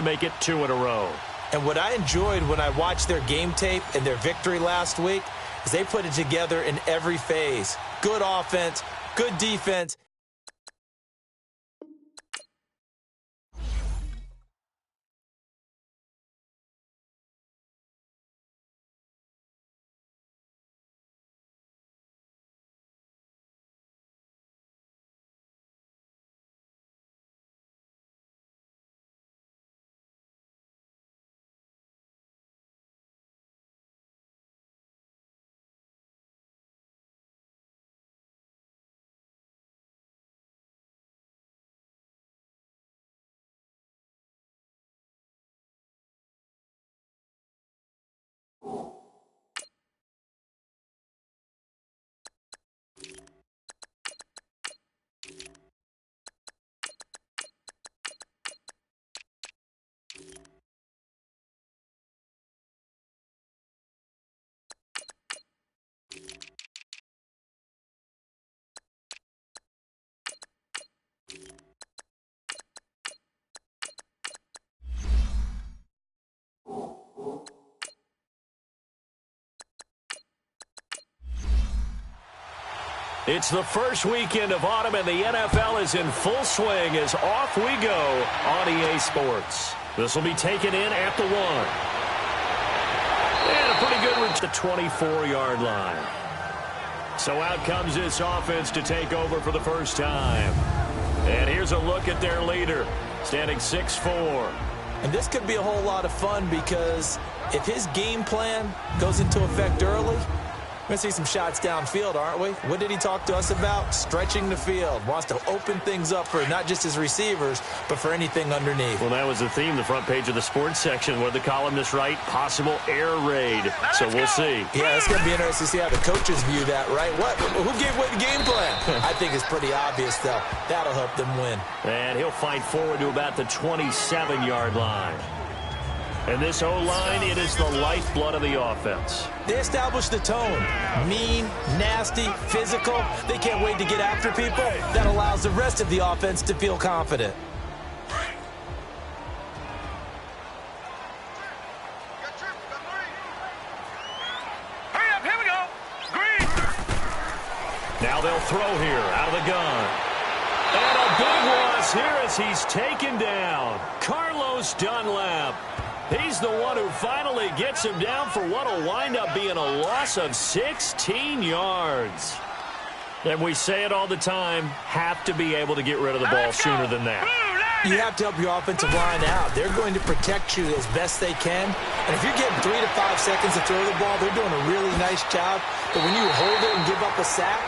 make it 2 in a row. And what I enjoyed when I watched their game tape and their victory last week is they put it together in every phase. Good offense, good defense. It's the first weekend of autumn, and the NFL is in full swing as off we go on EA Sports. This will be taken in at the 1. And a pretty good reach to the 24-yard line. So out comes this offense to take over for the first time. And here's a look at their leader, standing 6'4". And this could be a whole lot of fun because if his game plan goes into effect early, we're going to see some shots downfield, aren't we? What did he talk to us about? Stretching the field. Wants to open things up for not just his receivers, but for anything underneath. Well, that was the theme, the front page of the sports section, where the columnists write possible air raid. So we'll see. Yeah, it's going to be interesting to see how the coaches view that, right? Who gave away the game plan? I think it's pretty obvious, though. That'll help them win. And he'll fight forward to about the 27-yard line. And this O-line, it is the lifeblood of the offense. They establish the tone. Mean, nasty, physical. They can't wait to get after people. That allows the rest of the offense to feel confident. Hurry up, here we go. Green. Now they'll throw here out of the gun. And a big loss here as he's taken down. Carlos Dunlap. He's the one who finally gets him down for what will wind up being a loss of 16 yards. And we say it all the time, have to be able to get rid of the ball sooner than that. You have to help your offensive line out. They're going to protect you as best they can. And if you're getting 3 to 5 seconds to throw the ball, they're doing a really nice job. But when you hold it and give up a sack,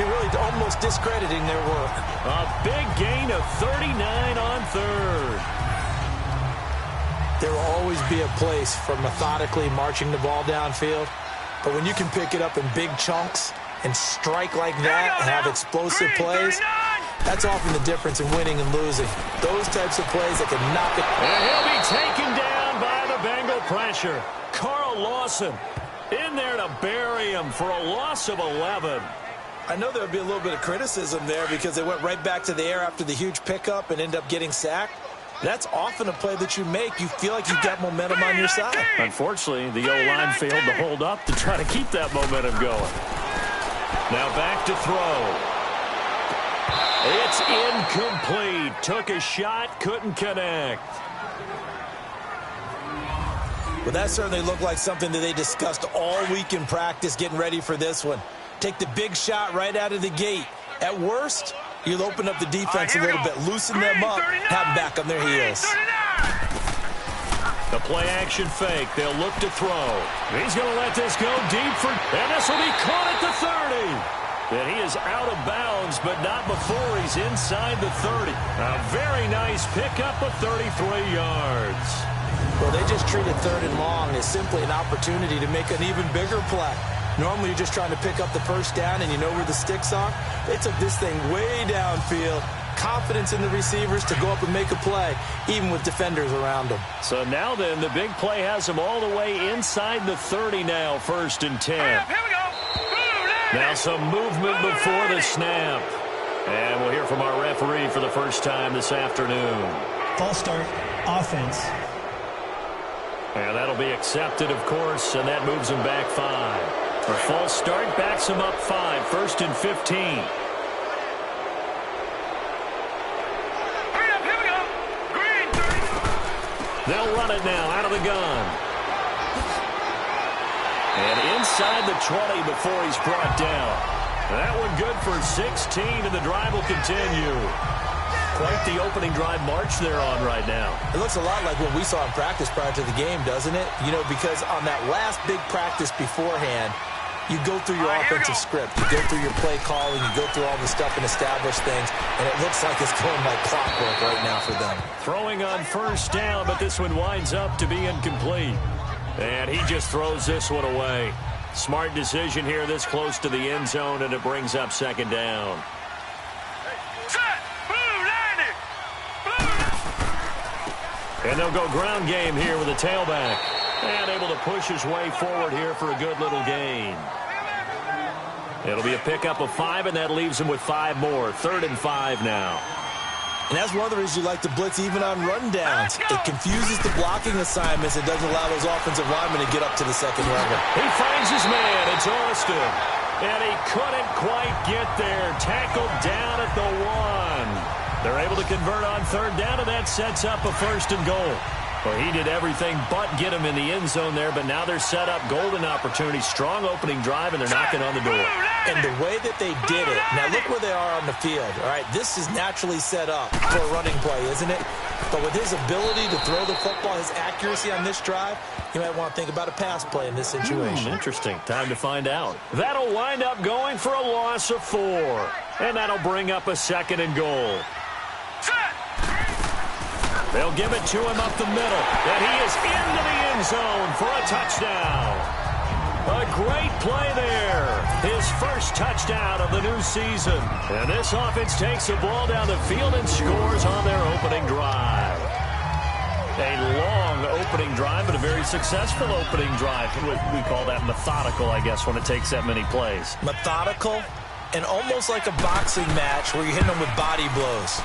you're really almost discrediting their work. A big gain of 39 on third. There will always be a place for methodically marching the ball downfield. But when you can pick it up in big chunks and strike like that and have explosive plays, that's often the difference in winning and losing. Those types of plays that can knock it. And he'll be taken down by the Bengal pressure. Carl Lawson in there to bury him for a loss of 11. I know there'll be a little bit of criticism there because they went right back to the air after the huge pickup and end up getting sacked. That's often a play that you make. You feel like you've got momentum on your side. Unfortunately, the O-line failed to hold up to try to keep that momentum going. Now back to throw. It's incomplete. Took a shot, couldn't connect. Well, that certainly looked like something that they discussed all week in practice getting ready for this one. Take the big shot right out of the gate. At worst, you'll open up the defense a little bit, loosen them up, have them back on their heels. The play-action fake. They'll look to throw. He's going to let this go deep for, and this will be caught at the 30. And he is out of bounds, but not before he's inside the 30. A very nice pickup of 33 yards. Well, they just treated third and long as simply an opportunity to make an even bigger play. Normally, you're just trying to pick up the first down and you know where the sticks are. They took this thing way downfield. Confidence in the receivers to go up and make a play, even with defenders around them. So now then, the big play has them all the way inside the 30 now, 1st and 10. Here we go. Now some movement before the snap. And we'll hear from our referee for the first time this afternoon. False start. offense. And that'll be accepted, of course, and that moves them back 5. A false start backs them up 5, 1st and 15. Hurry up, here we go. Green. They'll run it now out of the gun. And inside the 20 before he's brought down. That one good for 16, and the drive will continue. Quite the opening drive march they're on right now. It looks a lot like what we saw in practice prior to the game, doesn't it? You know, because on that last big practice beforehand, you go through your offensive script. You go through your play calling. You go through all the stuff and establish things. And it looks like it's going like clockwork right now for them. Throwing on 1st down, but this one winds up to be incomplete. And he just throws this one away. Smart decision here this close to the end zone, and it brings up 2nd down. And they'll go ground game here with a tailback. And able to push his way forward here for a good little gain. It'll be a pickup of 5, and that leaves him with 5 more. 3rd and 5 now. And that's one of the reasons you like to blitz even on rundowns. It confuses the blocking assignments. It doesn't allow those offensive linemen to get up to the second level. He finds his man. It's Austin. And he couldn't quite get there. Tackled down at the 1. They're able to convert on 3rd down, and that sets up a 1st and goal. Well, he did everything but get him in the end zone there, but now they're set up golden opportunity. Strong opening drive, and they're knocking on the door. And the way that they did it, now look where they are on the field. All right, this is naturally set up for a running play, isn't it? But with his ability to throw the football, his accuracy on this drive, you might want to think about a pass play in this situation. Interesting. Time to find out. That'll wind up going for a loss of 4. And that'll bring up a 2nd and goal. They'll give it to him up the middle. And he is into the end zone for a touchdown. A great play there. His first touchdown of the new season. And this offense takes the ball down the field and scores on their opening drive. A long opening drive, but a very successful opening drive. We call that methodical, I guess, when it takes that many plays. Methodical and almost like a boxing match where you're hitting them with body blows.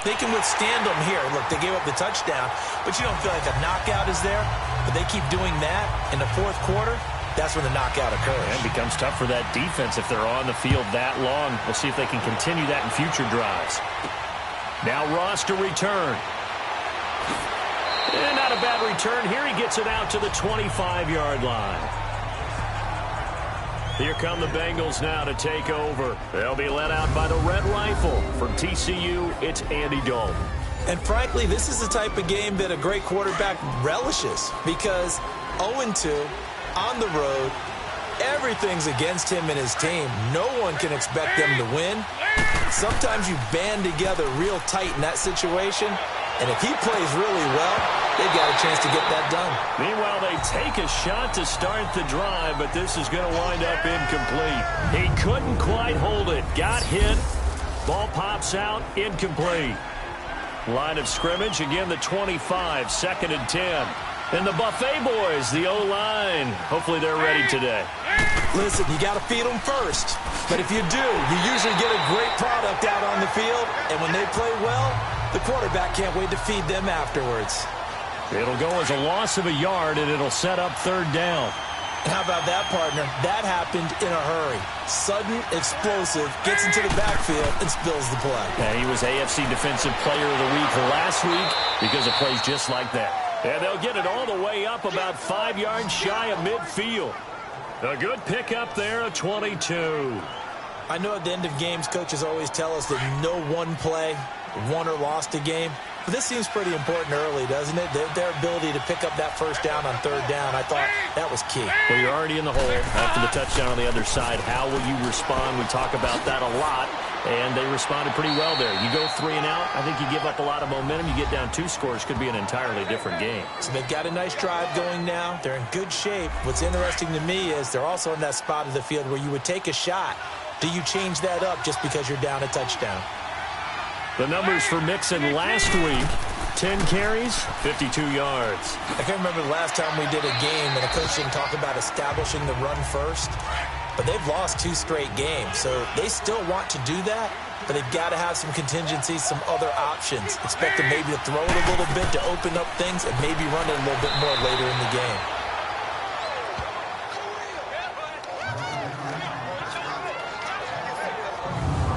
They can withstand them here. Look, they gave up the touchdown, but you don't feel like a knockout is there. But they keep doing that in the 4th quarter. That's when the knockout occurs. And it becomes tough for that defense if they're on the field that long. We'll see if they can continue that in future drives. Now Ross to return. And not a bad return. Here he gets it out to the 25-yard line. Here come the Bengals now to take over. They'll be led out by the Red Rifle. From TCU, it's Andy Dalton. And frankly, this is the type of game that a great quarterback relishes because 0-2 on the road, everything's against him and his team. No one can expect them to win. Sometimes you band together real tight in that situation, and if he plays really well, they've got a chance to get that done. Meanwhile, they take a shot to start the drive, but this is going to wind up incomplete. He couldn't quite hold it. Got hit. Ball pops out. Incomplete. Line of scrimmage, again, the 25, 2nd and 10. And the Buffet boys, the O-line. Hopefully they're ready today. Listen, you got to feed them first. But if you do, you usually get a great product out on the field. And when they play well, the quarterback can't wait to feed them afterwards. It'll go as a loss of a yard, and it'll set up 3rd down. And how about that, partner? That happened in a hurry. Sudden, explosive, gets into the backfield, and spills the play. And he was AFC Defensive Player of the Week last week because of plays just like that. And they'll get it all the way up about 5 yards shy of midfield. A good pickup there, a 22. I know at the end of games, coaches always tell us that no one play won or lost a game. But this seems pretty important early, doesn't it? Their ability to pick up that 1st down on 3rd down, I thought that was key. Well, you're already in the hole after the touchdown on the other side. How will you respond? We talk about that a lot, and they responded pretty well there. You go 3 and out, I think you give up a lot of momentum. You get down 2 scores, could be an entirely different game. So they've got a nice drive going now. They're in good shape. What's interesting to me is they're also in that spot of the field where you would take a shot. Do you change that up just because you're down a touchdown? The numbers for Mixon last week, 10 carries, 52 yards. I can't remember the last time we did a game and a coach didn't talk about establishing the run first. but they've lost 2 straight games. So they still want to do that, but they've got to have some contingencies, some other options. Expect them maybe to throw it a little bit to open up things and maybe run it a little bit more later in the game.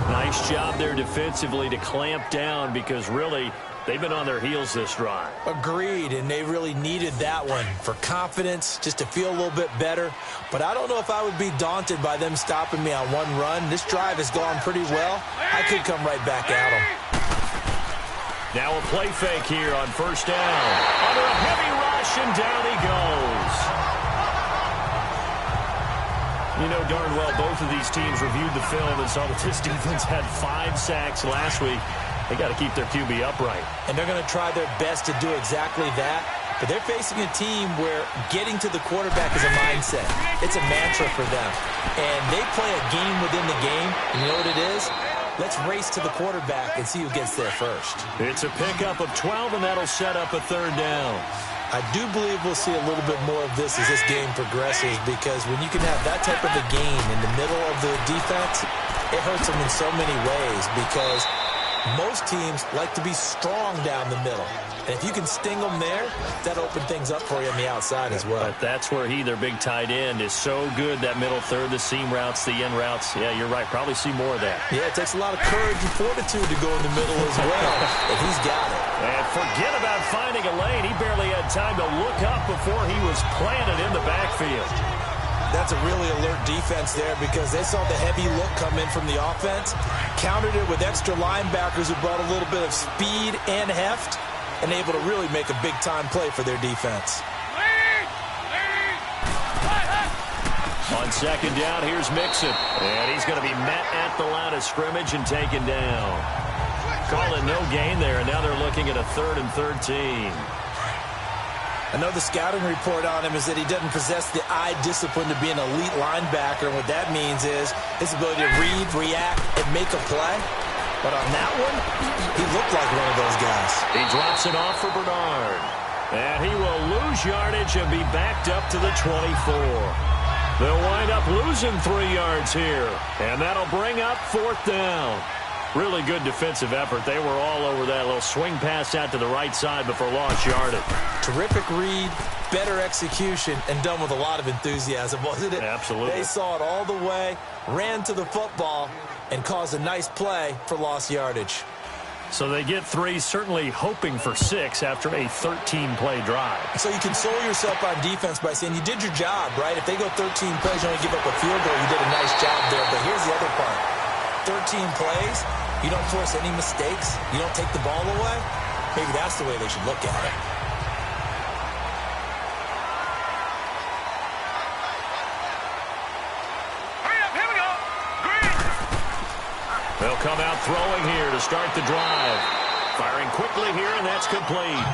Nice job there defensively to clamp down because really they've been on their heels this drive. Agreed, and they really needed that one for confidence, just to feel a little bit better. But I don't know if I would be daunted by them stopping me on one run. This drive has gone pretty well. I could come right back at them. Now a play fake here on first down. Under a heavy rush, and down he goes. You know darn well both of these teams reviewed the film and saw that this defense had 5 sacks last week. They got to keep their QB upright. And they're going to try their best to do exactly that. But they're facing a team where getting to the quarterback is a mindset. It's a mantra for them. And they play a game within the game. And you know what it is? Let's race to the quarterback and see who gets there first. It's a pickup of 12, and that'll set up a third down. I do believe we'll see a little bit more of this as this game progresses, because when you can have that type of a game in the middle of the defense, it hurts them in so many ways, because most teams like to be strong down the middle. And if you can sting them there, that opens things up for you on the outside as well. But that's where their big tight end, is so good, that middle third, the seam routes, the end routes. Yeah, you're right. Probably see more of that. Yeah, it takes a lot of courage and fortitude to go in the middle as well, and he's got it. And forget about finding a lane. He barely had time to look up before he was planted in the backfield. That's a really alert defense there, because they saw the heavy look come in from the offense, countered it with extra linebackers who brought a little bit of speed and heft, and able to really make a big-time play for their defense. On second down, here's Mixon. And he's going to be met at the line of scrimmage and taken down. Call it no gain there, and now they're looking at a 3rd and 13. I know the scouting report on him is that he doesn't possess the eye discipline to be an elite linebacker. And what that means is his ability to read, react, and make a play. But on that one, he looked like one of those guys. He drops it off for Bernard. And he will lose yardage and be backed up to the 24. They'll wind up losing 3 yards here. And that'll bring up 4th down. Really good defensive effort. They were all over that little swing pass out to the right side before lost yardage. Terrific read, better execution, and done with a lot of enthusiasm, wasn't it? Absolutely. They saw it all the way, ran to the football, and caused a nice play for lost yardage. So they get 3, certainly hoping for 6 after a 13-play drive. So you console yourself on defense by saying you did your job, right? If they go 13 plays, you only give up a field goal, you did a nice job there. But here's the other part. 13 plays, you don't force any mistakes, you don't take the ball away. Maybe that's the way they should look at it. They'll come out throwing here to start the drive. Firing quickly here, and that's complete.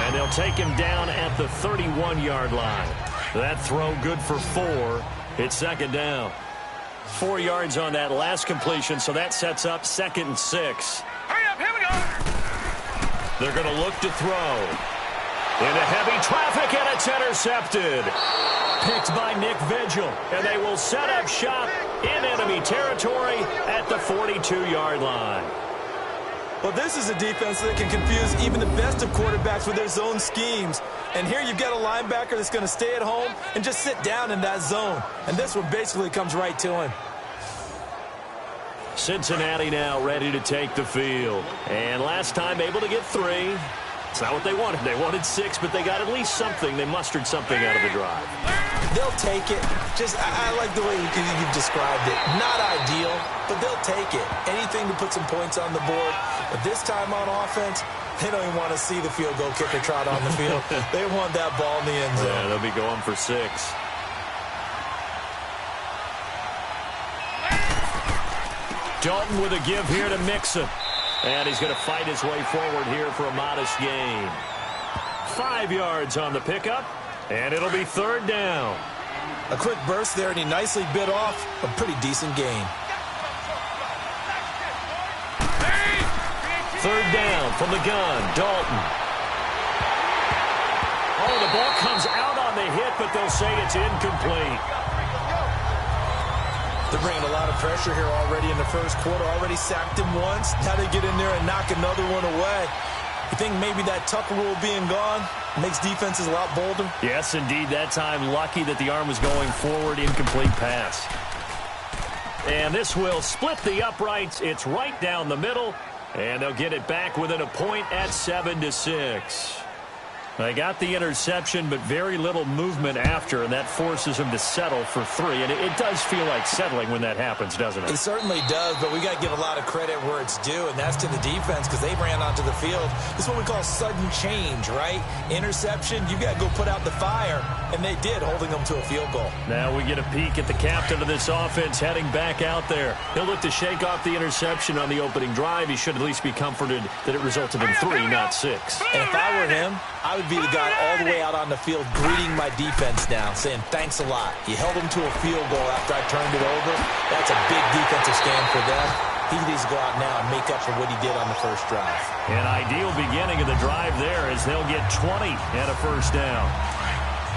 And they'll take him down at the 31-yard line. That throw good for 4. It's second down. 4 yards on that last completion, so that sets up 2nd and 6. Hurry up, here we go. They're going to look to throw. Into heavy traffic, and it's intercepted. Picked by Nick Vigil, and they will set up shop in enemy territory at the 42-yard line. Well, this is a defense that can confuse even the best of quarterbacks with their zone schemes. And here you've got a linebacker that's going to stay at home and just sit down in that zone. And this one basically comes right to him. Cincinnati now ready to take the field. And last time able to get 3. It's not what they wanted. They wanted 6, but they got at least something. They mustered something out of the drive. They'll take it. I like the way you've described it. Not ideal, but they'll take it. Anything to put some points on the board. But this time on offense, they don't even want to see the field goal kicker trot on the field. They want that ball in the end zone. Yeah, they'll be going for 6. Dalton with a give here to Mixon. And he's going to fight his way forward here for a modest gain. 5 yards on the pickup, and it'll be 3rd down. A quick burst there, and he nicely bit off a pretty decent gain. 3rd down from the gun, Dalton. Oh, the ball comes out on the hit, but they'll say it's incomplete. They're bringing a lot of pressure here already in the first quarter. Already sacked him once. Now they get in there and knock another one away. You think maybe that Tucker rule being gone makes defenses a lot bolder? Yes, indeed. That time, lucky that the arm was going forward. Incomplete pass. And this will split the uprights. It's right down the middle. And they'll get it back within a point at 7-6. They got the interception, but very little movement after, and that forces them to settle for 3. And it does feel like settling when that happens, doesn't it? It certainly does, but we got to give a lot of credit where it's due, and that's to the defense because they ran onto the field. This is what we call sudden change, right? Interception, you got to go put out the fire, and they did, holding them to a field goal. Now we get a peek at the captain of this offense heading back out there. He'll look to shake off the interception on the opening drive. He should at least be comforted that it resulted in 3, not 6. And if I were him, I would be the guy all the way out on the field greeting my defense now, saying thanks a lot. You held them to a field goal after I turned it over. That's a big defensive stand for them. He needs to go out now and make up for what he did on the first drive. An ideal beginning of the drive there as they'll get 20 and a first down.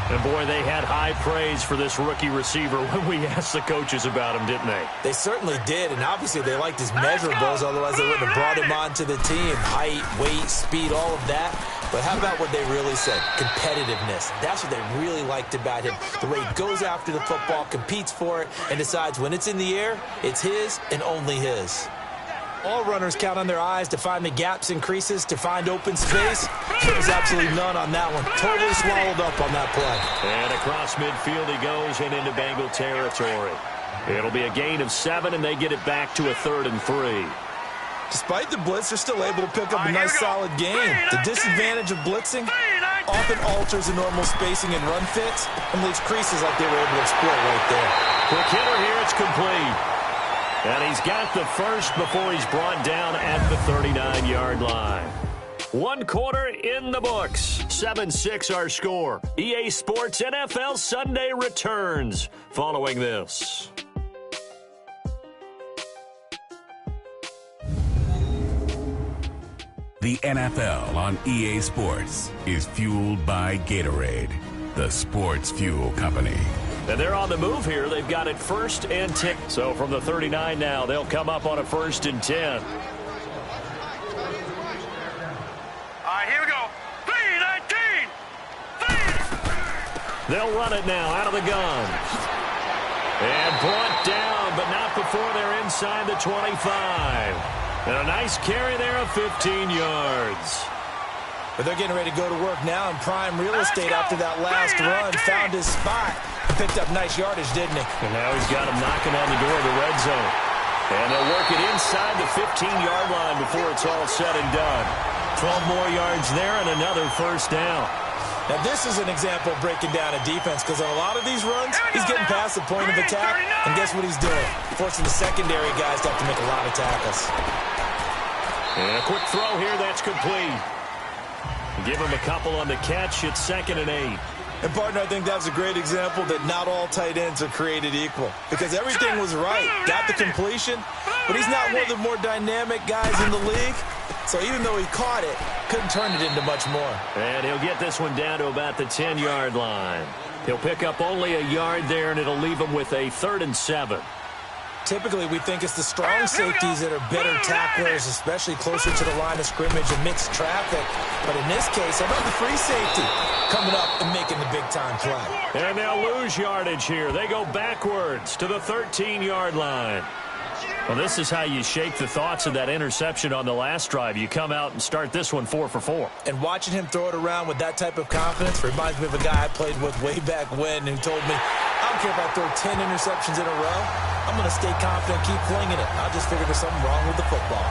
And, boy, they had high praise for this rookie receiver when we asked the coaches about him, didn't they? They certainly did, and obviously they liked his measurables, otherwise they wouldn't have brought him onto the team. Height, weight, speed, all of that. But how about what they really said? Competitiveness. That's what they really liked about him. The way he goes after the football, competes for it, and decides when it's in the air, it's his and only his. All runners count on their eyes to find the gaps and creases, to find open space. There's absolutely none on that one. Totally swallowed up on that play. And across midfield he goes and into Bengal territory. It'll be a gain of 7, and they get it back to a 3rd and 3. Despite the blitz, they're still able to pick up a nice, solid gain. The disadvantage of blitzing often alters the normal spacing and run fits and leaves creases like they were able to exploit right there. Quick hitter here, it's complete. And he's got the first before he's brought down at the 39-yard line. 1 quarter in the books. 7-6 our score. EA Sports NFL Sunday returns following this. The NFL on EA Sports is fueled by Gatorade, the sports fuel company. And they're on the move here. They've got it 1st and 10. So from the 39 now, they'll come up on a 1st and 10. All right, here we go. 3-19. They'll run it now out of the gun. And brought down, but not before they're inside the 25. And a nice carry there of 15 yards. But they're getting ready to go to work now in prime real estate after that last run. Found his spot. Picked up nice yardage, didn't he? And now he's got him knocking on the door of the red zone. And they'll work it inside the 15-yard line before it's all said and done. 12 more yards there and another first down. Now this is an example of breaking down a defense because on a lot of these runs, he's getting past the point of attack. And guess what he's doing? Forcing the secondary guys to have to make a lot of tackles. And a quick throw here, that's complete. Give him a couple on the catch. It's 2nd and 8. And, partner, I think that was a great example that not all tight ends are created equal. Because everything was right. Got the completion, but he's not one of the more dynamic guys in the league. So even though he caught it, couldn't turn it into much more. And he'll get this one down to about the 10-yard line. He'll pick up only a yard there, and it'll leave him with a 3rd and 7. Typically, we think it's the strong safeties that are better tacklers, especially closer to the line of scrimmage amidst traffic. But in this case, how about the free safety coming up and making the big-time play? And they'll lose yardage here. They go backwards to the 13-yard line. Well, this is how you shake the thoughts of that interception on the last drive. You come out and start this one 4 for 4. And watching him throw it around with that type of confidence reminds me of a guy I played with way back when who told me, I don't care if I throw 10 interceptions in a row. I'm going to stay confident, keep flinging it. I'll just figure there's something wrong with the football.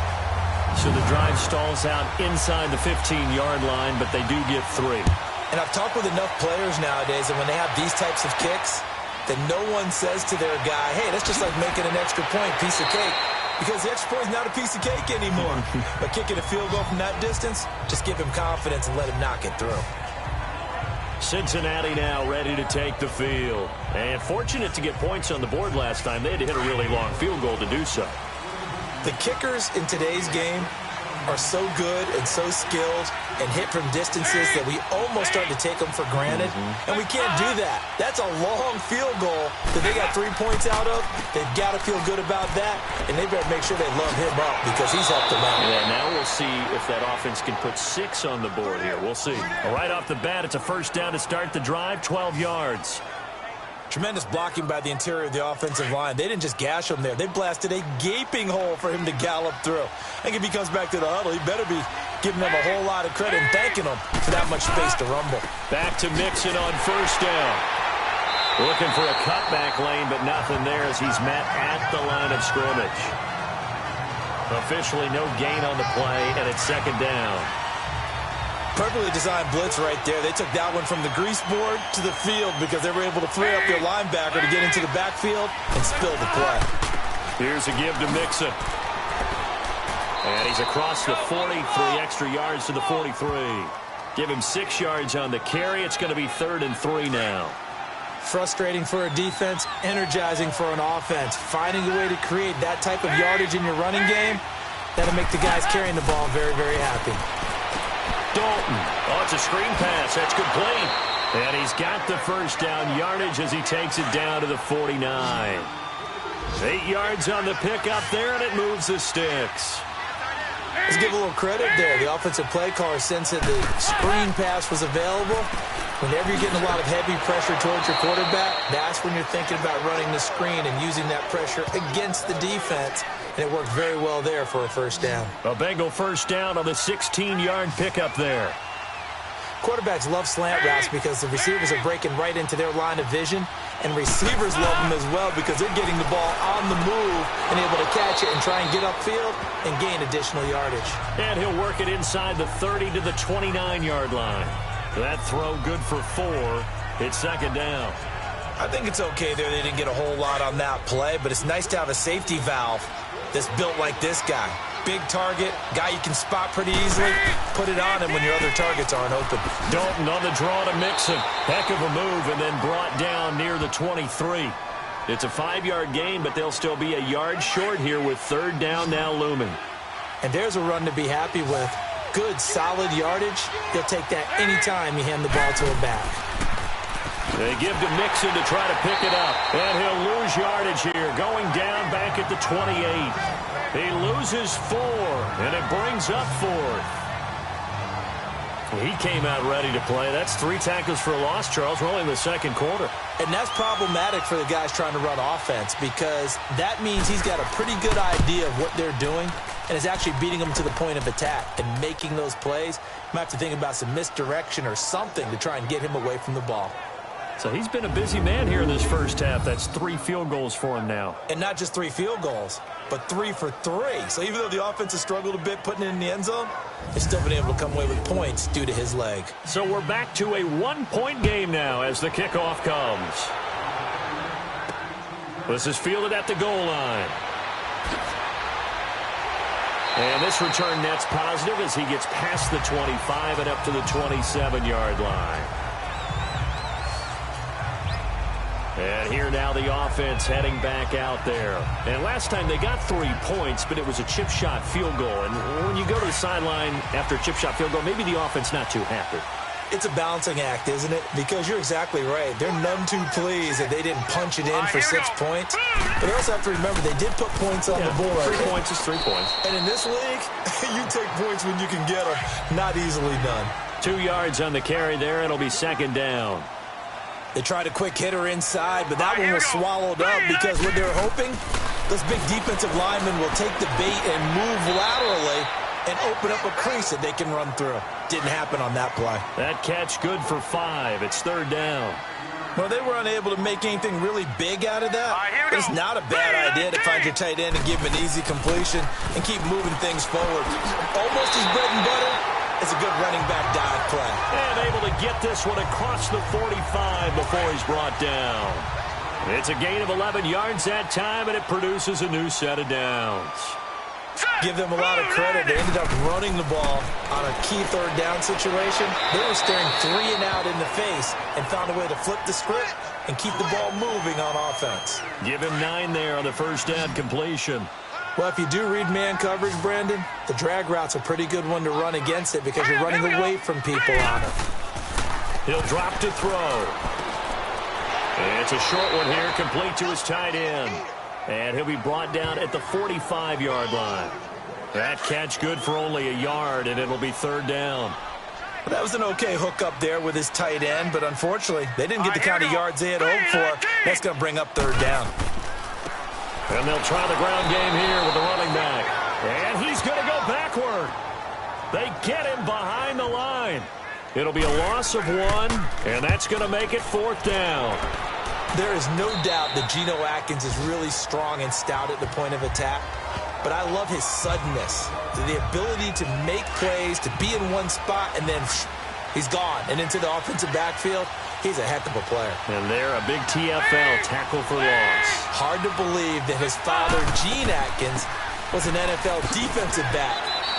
So the drive stalls out inside the 15-yard line, but they do get 3. And I've talked with enough players nowadays, and when they have these types of kicks, that no one says to their guy, hey, that's just like making an extra point, piece of cake. Because the extra point is not a piece of cake anymore. But kicking a field goal from that distance, just give him confidence and let him knock it through. Cincinnati now ready to take the field. And fortunate to get points on the board last time. They had to hit a really long field goal to do so. The kickers in today's game are so good and so skilled and hit from distances that we almost start to take them for granted, and we can't do that. That's a long field goal that they got 3 points out of. They've got to feel good about that, and they better make sure they load him up because he's helped them out. Yeah, now we'll see if that offense can put 6 on the board here. We'll see. Right off the bat, it's a first down to start the drive, 12 yards. Tremendous blocking by the interior of the offensive line. They didn't just gash him there. They blasted a gaping hole for him to gallop through. I think if he comes back to the huddle, he better be giving them a whole lot of credit and thanking them for that much space to rumble. Back to Mixon on first down. Looking for a cutback lane, but nothing there as he's met at the line of scrimmage. Officially no gain on the play, and it's second down. Perfectly designed blitz right there. They took that one from the grease board to the field because they were able to free up their linebacker to get into the backfield and spill the play. Here's a give to Mixon. And he's across the 40, 3 extra yards to the 43. Give him 6 yards on the carry. It's going to be 3rd and 3 now. Frustrating for a defense, energizing for an offense. Finding a way to create that type of yardage in your running game, that'll make the guys carrying the ball very, very happy. Dalton. Oh, it's a screen pass. That's complete. And he's got the first down yardage as he takes it down to the 49. 8 yards on the pickup there, and it moves the sticks. Let's give a little credit there. The offensive play caller sensed that the screen pass was available. Whenever you're getting a lot of heavy pressure towards your quarterback, that's when you're thinking about running the screen and using that pressure against the defense. And it worked very well there for a first down. A Bengal first down on the 16-yard pickup there. Quarterbacks love slant routes because the receivers are breaking right into their line of vision. And receivers love them as well because they're getting the ball on the move and able to catch it and try and get upfield and gain additional yardage. And he'll work it inside the 30 to the 29-yard line. That throw good for 4. It's second down. I think it's okay there. They didn't get a whole lot on that play, but it's nice to have a safety valve that's built like this guy. Big target, guy you can spot pretty easily. Put it on him when your other targets aren't open. Dalton on the draw to Mixon. Heck of a move and then brought down near the 23. It's a 5-yard gain, but they'll still be a yard short here with third down now looming. And there's a run to be happy with. Good, solid yardage. They'll take that anytime you hand the ball to a back. They give to Mixon to try to pick it up. And he'll lose yardage here, going down back at the 28. He loses 4, and it brings up 4th. He came out ready to play. That's 3 tackles for a loss, Charles. We're only in the second quarter. And that's problematic for the guys trying to run offense because that means he's got a pretty good idea of what they're doing and is actually beating them to the point of attack and making those plays. You might have to think about some misdirection or something to try and get him away from the ball. So he's been a busy man here in this first half. That's 3 field goals for him now. And not just 3 field goals, but 3 for 3. So even though the offense has struggled a bit putting it in the end zone, they've still been able to come away with points due to his leg. So we're back to a 1-point game now as the kickoff comes. This is fielded at the goal line. And this return net's positive as he gets past the 25 and up to the 27-yard line. And here now the offense heading back out there. And last time they got 3 points, but it was a chip shot field goal. And when you go to the sideline after a chip shot field goal, maybe the offense not too happy. It's a balancing act, isn't it? Because you're exactly right. They're none too pleased that they didn't punch it in for 6 points. But they also have to remember they did put points on the board. 3 points is 3 points. And in this league, you take points when you can get them. Not easily done. 2 yards on the carry there. It'll be second down. They tried a quick hitter inside, but that one was swallowed up because what they're hoping, those big defensive linemen will take the bait and move laterally and open up a crease that they can run through. Didn't happen on that play. That catch good for 5. It's third down. Well, they were unable to make anything really big out of that. But it's not a bad idea to find your tight end and give him an easy completion and keep moving things forward. Almost his bread and butter. It's a good running back dive play. And able to get this one across the 45 before he's brought down. It's a gain of 11 yards that time, and it produces a new set of downs. Give them a lot of credit. They ended up running the ball on a key third down situation. They were staring 3 and out in the face and found a way to flip the script and keep the ball moving on offense. Give him 9 there on the first down completion. Well, if you do read man coverage, Brandon, the drag route's a pretty good one to run against it because you're running away from people on it. He'll drop to throw. It's a short one here, complete to his tight end. And he'll be brought down at the 45-yard line. That catch good for only a yard, and it'll be third down. Well, that was an okay hook up there with his tight end, but unfortunately, they didn't get the kind of yards they had hoped for. That's going to bring up third down. And they'll try the ground game here with the running back. And he's going to go backward. They get him behind the line. It'll be a loss of 1, and that's going to make it fourth down. There is no doubt that Geno Atkins is really strong and stout at the point of attack. But I love his suddenness, the ability to make plays, to be in one spot, and then he's gone. And into the offensive backfield, he's a heck of a player. And they're a big TFL tackle for loss. Hard to believe that his father, Gene Atkins, was an NFL defensive back.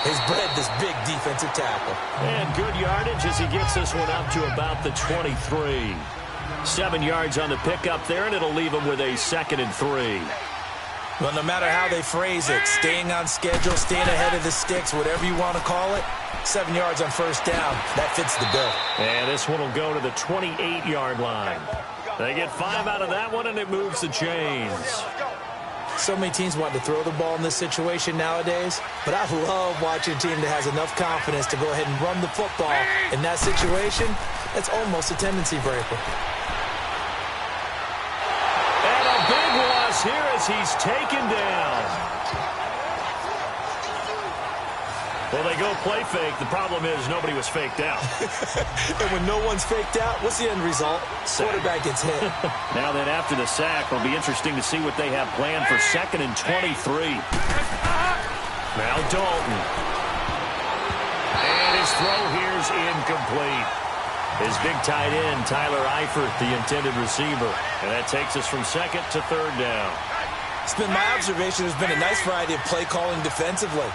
Has bred this big defensive tackle. And good yardage as he gets this one up to about the 23. 7 yards on the pickup there, and it'll leave him with a 2nd and 3. Well, no matter how they phrase it, staying on schedule, staying ahead of the sticks, whatever you want to call it, 7 yards on first down, that fits the bill. And this one will go to the 28-yard line. They get 5 out of that one, and it moves the chains. So many teams want to throw the ball in this situation nowadays, but I love watching a team that has enough confidence to go ahead and run the football. In that situation, that's almost a tendency breaker. And a big loss here as he's taken down. Well, they go play fake. The problem is nobody was faked out. And when no one's faked out, what's the end result? Quarterback gets hit. Now then, after the sack, it'll be interesting to see what they have planned for 2nd and 23. Now Dalton. And his throw here's incomplete. His big tight end, Tyler Eifert, the intended receiver. And that takes us from 2nd to 3rd down. It's been my observation there's been a nice variety of play calling defensively.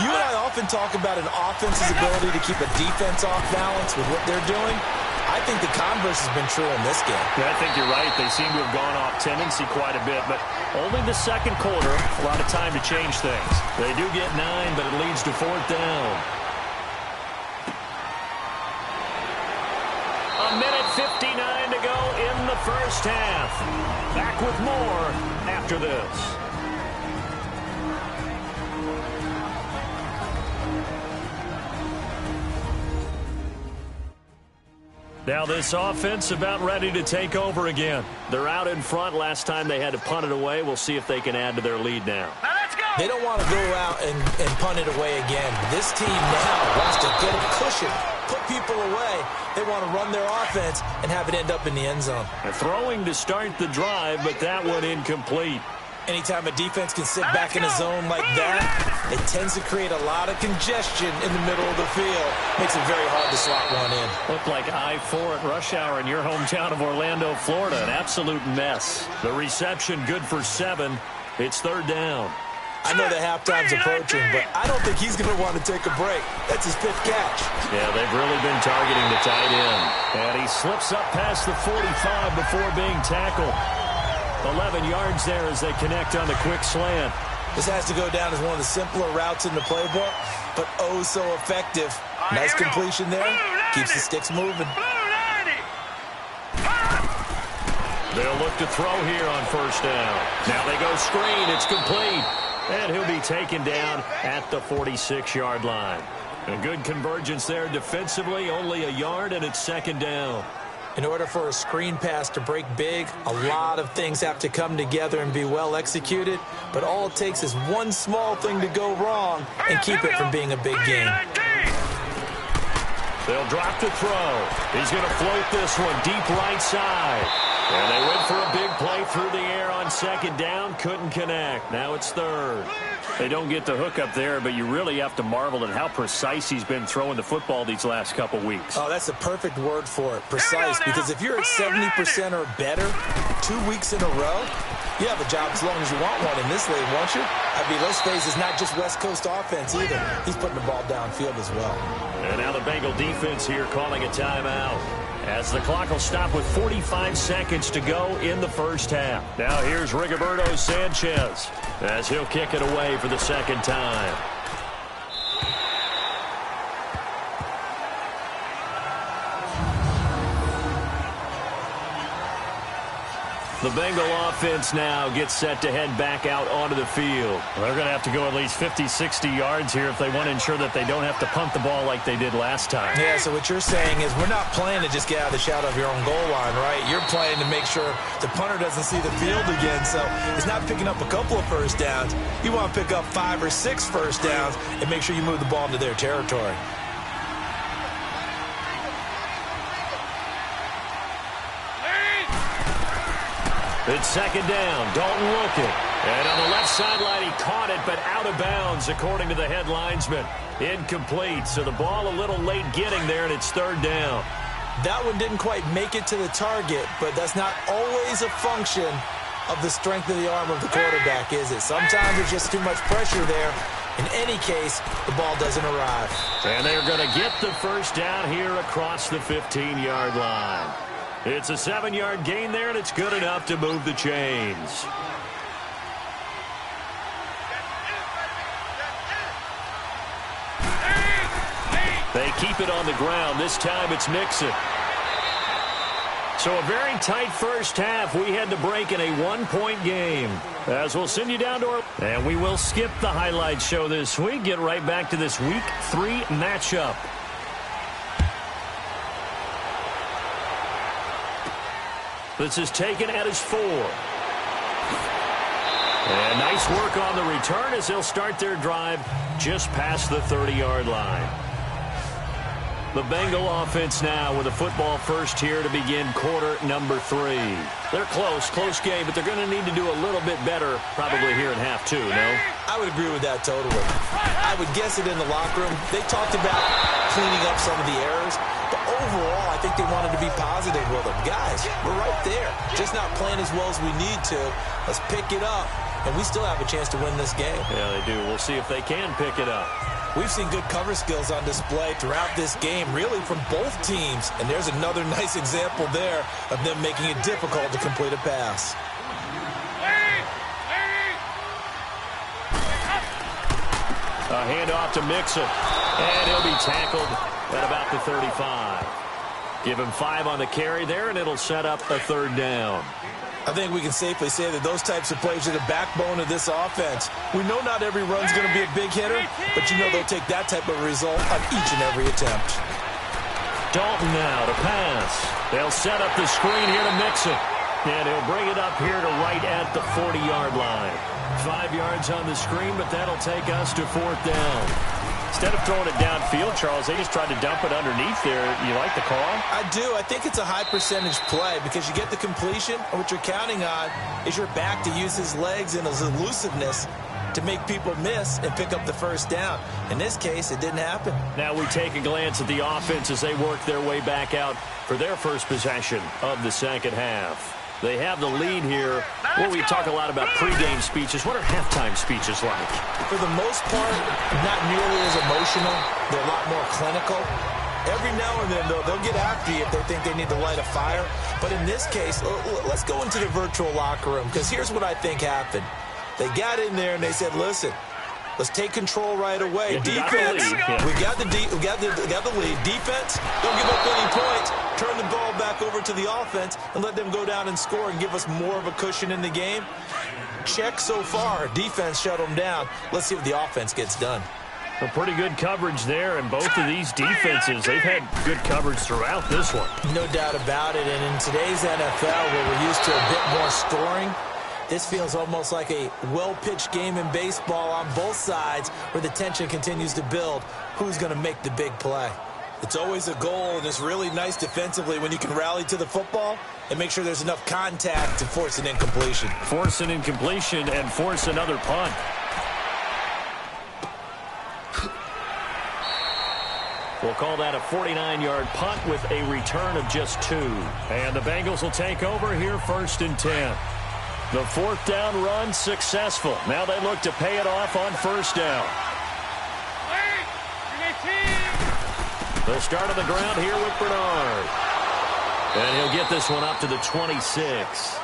You and I often talk about an offense's ability to keep a defense off balance with what they're doing. I think the converse has been true in this game. Yeah, I think you're right. They seem to have gone off tendency quite a bit, but only the second quarter, a lot of time to change things. They do get 9, but it leads to 4th down. A minute 59 to go in the first half. Back with more after this. Now this offense about ready to take over again. They're out in front. Last time they had to punt it away. We'll see if they can add to their lead now. Now let's go. They don't want to go out and punt it away again. This team now wants to get a cushion, put people away. They want to run their offense and have it end up in the end zone. They're throwing to start the drive, but that one incomplete. Anytime a defense can sit back in a zone like that, it tends to create a lot of congestion in the middle of the field. Makes it very hard to slot one in. Looked like I-4 at rush hour in your hometown of Orlando, Florida. An absolute mess. The reception good for 7. It's 3rd down. I know the halftime's approaching, but I don't think he's going to want to take a break. That's his 5th catch. Yeah, they've really been targeting the tight end. And he slips up past the 45 before being tackled. 11 yards there as they connect on the quick slant. This has to go down as one of the simpler routes in the playbook, but oh so effective. Nice completion there. Keeps the sticks moving. They'll look to throw here on first down. Now they go screen. It's complete. And he'll be taken down at the 46-yard line. A good convergence there defensively. Only a yard, and it's 2nd down. In order for a screen pass to break big, a lot of things have to come together and be well executed. But all it takes is one small thing to go wrong and keep it from being a big game. They'll drop to throw. He's going to float this one deep right side. And they went for a big play through the air on 2nd down. Couldn't connect. Now it's 3rd. They don't get the hook up there, but you really have to marvel at how precise he's been throwing the football these last couple weeks. Oh, that's the perfect word for it, precise, because if you're at 70% or better 2 weeks in a row, you have a job as long as you want one in this league, won't you? I mean, let's face it, it's not just West Coast offense either. He's putting the ball downfield as well. And now the Bengal defense here calling a timeout. As as the clock will stop with 45 seconds to go in the first half. Now here's Rigoberto Sanchez as he'll kick it away for the second time. The Bengal offense now gets set to head back out onto the field. Well, they're going to have to go at least 50, 60 yards here if they want to ensure that they don't have to punt the ball like they did last time. Yeah, so what you're saying is we're not playing to just get out of the shadow of your own goal line, right? You're playing to make sure the punter doesn't see the field again. So it's not picking up a couple of first downs. You want to pick up 5 or 6 first downs and make sure you move the ball into their territory. It's second down. Dalton looking. And on the left sideline, he caught it, but out of bounds, according to the head linesman. Incomplete. So the ball a little late getting there, and it's third down. That one didn't quite make it to the target, but that's not always a function of the strength of the arm of the quarterback, is it? Sometimes there's just too much pressure there. In any case, the ball doesn't arrive. And they're going to get the first down here across the 15-yard line. It's a 7-yard gain there, and it's good enough to move the chains. They keep it on the ground. This time it's Mixon. So a very tight first half. We had to break in a 1-point game. As we'll send you down to our... And we will skip the highlight show this week. Get right back to this Week 3 matchup. This is taken at his 4. And nice work on the return as they'll start their drive just past the 30-yard line. The Bengal offense now with a football first here to begin quarter number 3. They're close game, but they're going to need to do a little bit better probably here in half 2, no? I would agree with that totally. I would guess it in the locker room. They talked about cleaning up some of the errors, but overall I think they wanted to be positive with them. Guys, we're right there. Just not playing as well as we need to. Let's pick it up, and we still have a chance to win this game. Yeah, they do. We'll see if they can pick it up. We've seen good cover skills on display throughout this game, really from both teams. And there's another nice example there of them making it difficult to complete a pass. A handoff to Mixon. And he'll be tackled at about the 35. Give him 5 on the carry there, and it'll set up a third down. I think we can safely say that those types of plays are the backbone of this offense. We know not every run's going to be a big hitter, but you know they'll take that type of result on each and every attempt. Dalton now to pass. They'll set up the screen here to Mixon. And he'll bring it up here to right at the 40-yard line. 5 yards on the screen, but that'll take us to fourth down. Instead of throwing it downfield, Charles, they just tried to dump it underneath there. You like the call? I do. I think it's a high percentage play because you get the completion, and what you're counting on is your back to use his legs and his elusiveness to make people miss and pick up the first down. In this case, it didn't happen. Now we take a glance at the offense as they work their way back out for their first possession of the second half. They have the lead here. Well, we talk a lot about pregame speeches. What are halftime speeches like? For the most part, not nearly as emotional. They're a lot more clinical. Every now and then, though, they'll get after you if they think they need to light a fire. But in this case, let's go into the virtual locker room, because here's what I think happened. They got in there and they said, listen, let's take control right away. Defense, we got the lead. Defense, don't give up any points. Turn the ball back over to the offense and let them go down and score and give us more of a cushion in the game. Check so far. Defense shut them down. Let's see if the offense gets done. A pretty good coverage there, and both of these defenses, they've had good coverage throughout this one. No doubt about it, and in today's NFL, where we're used to a bit more scoring, this feels almost like a well-pitched game in baseball on both sides where the tension continues to build. Who's going to make the big play? It's always a goal, and it's really nice defensively when you can rally to the football and make sure there's enough contact to force an incompletion. Force an incompletion and force another punt. We'll call that a 49-yard punt with a return of just 2. And the Bengals will take over here first and 10. The fourth down run successful. Now they look to pay it off on first down. They'll start on the ground here with Bernard. And he'll get this one up to the 26.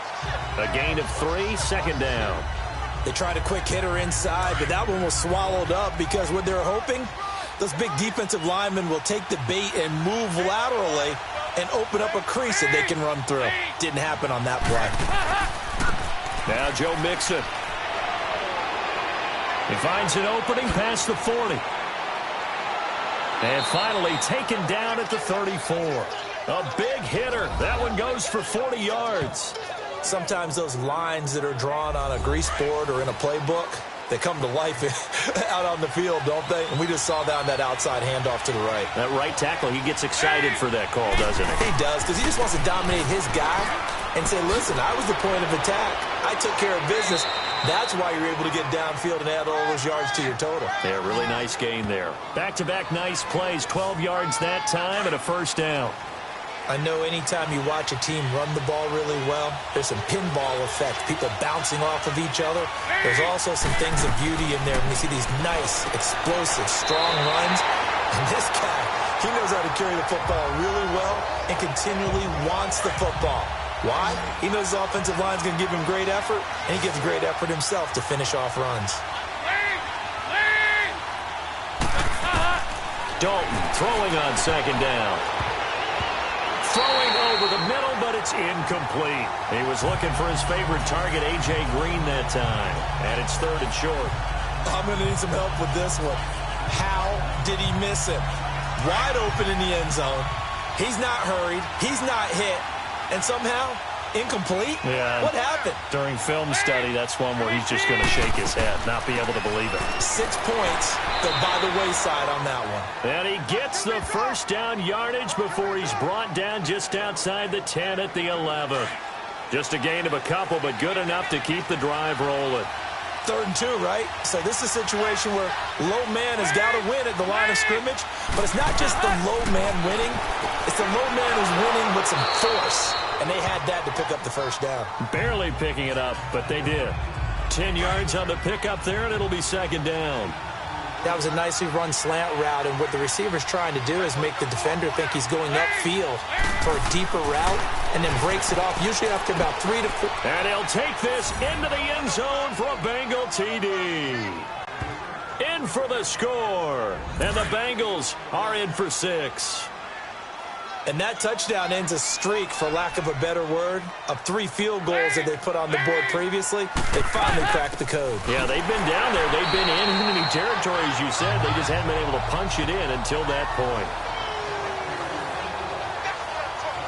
A gain of 3, second down. They tried a quick hitter inside, but that one was swallowed up because what they're hoping, those big defensive linemen will take the bait and move laterally and open up a crease that they can run through. Didn't happen on that play. Now Joe Mixon. He finds an opening past the 40. And finally taken down at the 34. A big hitter. That one goes for 40 yards. Sometimes those lines that are drawn on a grease board or in a playbook, they come to life out on the field, don't they? And we just saw down that outside handoff to the right. That right tackle, he gets excited for that call, doesn't he? He does, because he just wants to dominate his guy and say, listen, I was the point of attack. I took care of business. That's why you're able to get downfield and add all those yards to your total. Yeah, really nice gain there. Back-to-back nice plays, 12 yards that time and a first down. I know anytime you watch a team run the ball really well, there's some pinball effect, people bouncing off of each other. There's also some things of beauty in there when you see these nice, explosive, strong runs. And this guy, he knows how to carry the football really well and continually wants the football. Why? He knows his offensive line's going to give him great effort, and he gives great effort himself to finish off runs. Dalton throwing on second down. Throwing over the middle, but it's incomplete. He was looking for his favorite target, A.J. Green, that time. And it's third and short. I'm going to need some help with this one. How did he miss him? Wide open in the end zone. He's not hurried. He's not hit. And somehow, incomplete? Yeah. What happened? During film study, that's one where he's just going to shake his head, not be able to believe it. 6 points go by the wayside on that one. And he gets the first down yardage before he's brought down just outside the 10 at the 11. Just a gain of a couple, but good enough to keep the drive rolling. 3rd and 2, right? So this is a situation where low man has got to win at the line of scrimmage, but it's not just the low man winning. It's the low man who's winning with some force, and they had that to pick up the first down. Barely picking it up, but they did. 10 yards on the pickup there, and it'll be second down. That was a nicely run slant route, and what the receiver's trying to do is make the defender think he's going upfield for a deeper route and then breaks it off, usually after about 3 to 4. And he'll take this into the end zone for a Bengal TD. In for the score, and the Bengals are in for 6. And that touchdown ends a streak, for lack of a better word, of 3 field goals that they put on the board previously. They finally cracked the code. Yeah, they've been down there. They've been in enemy territory, as you said. They just hadn't been able to punch it in until that point.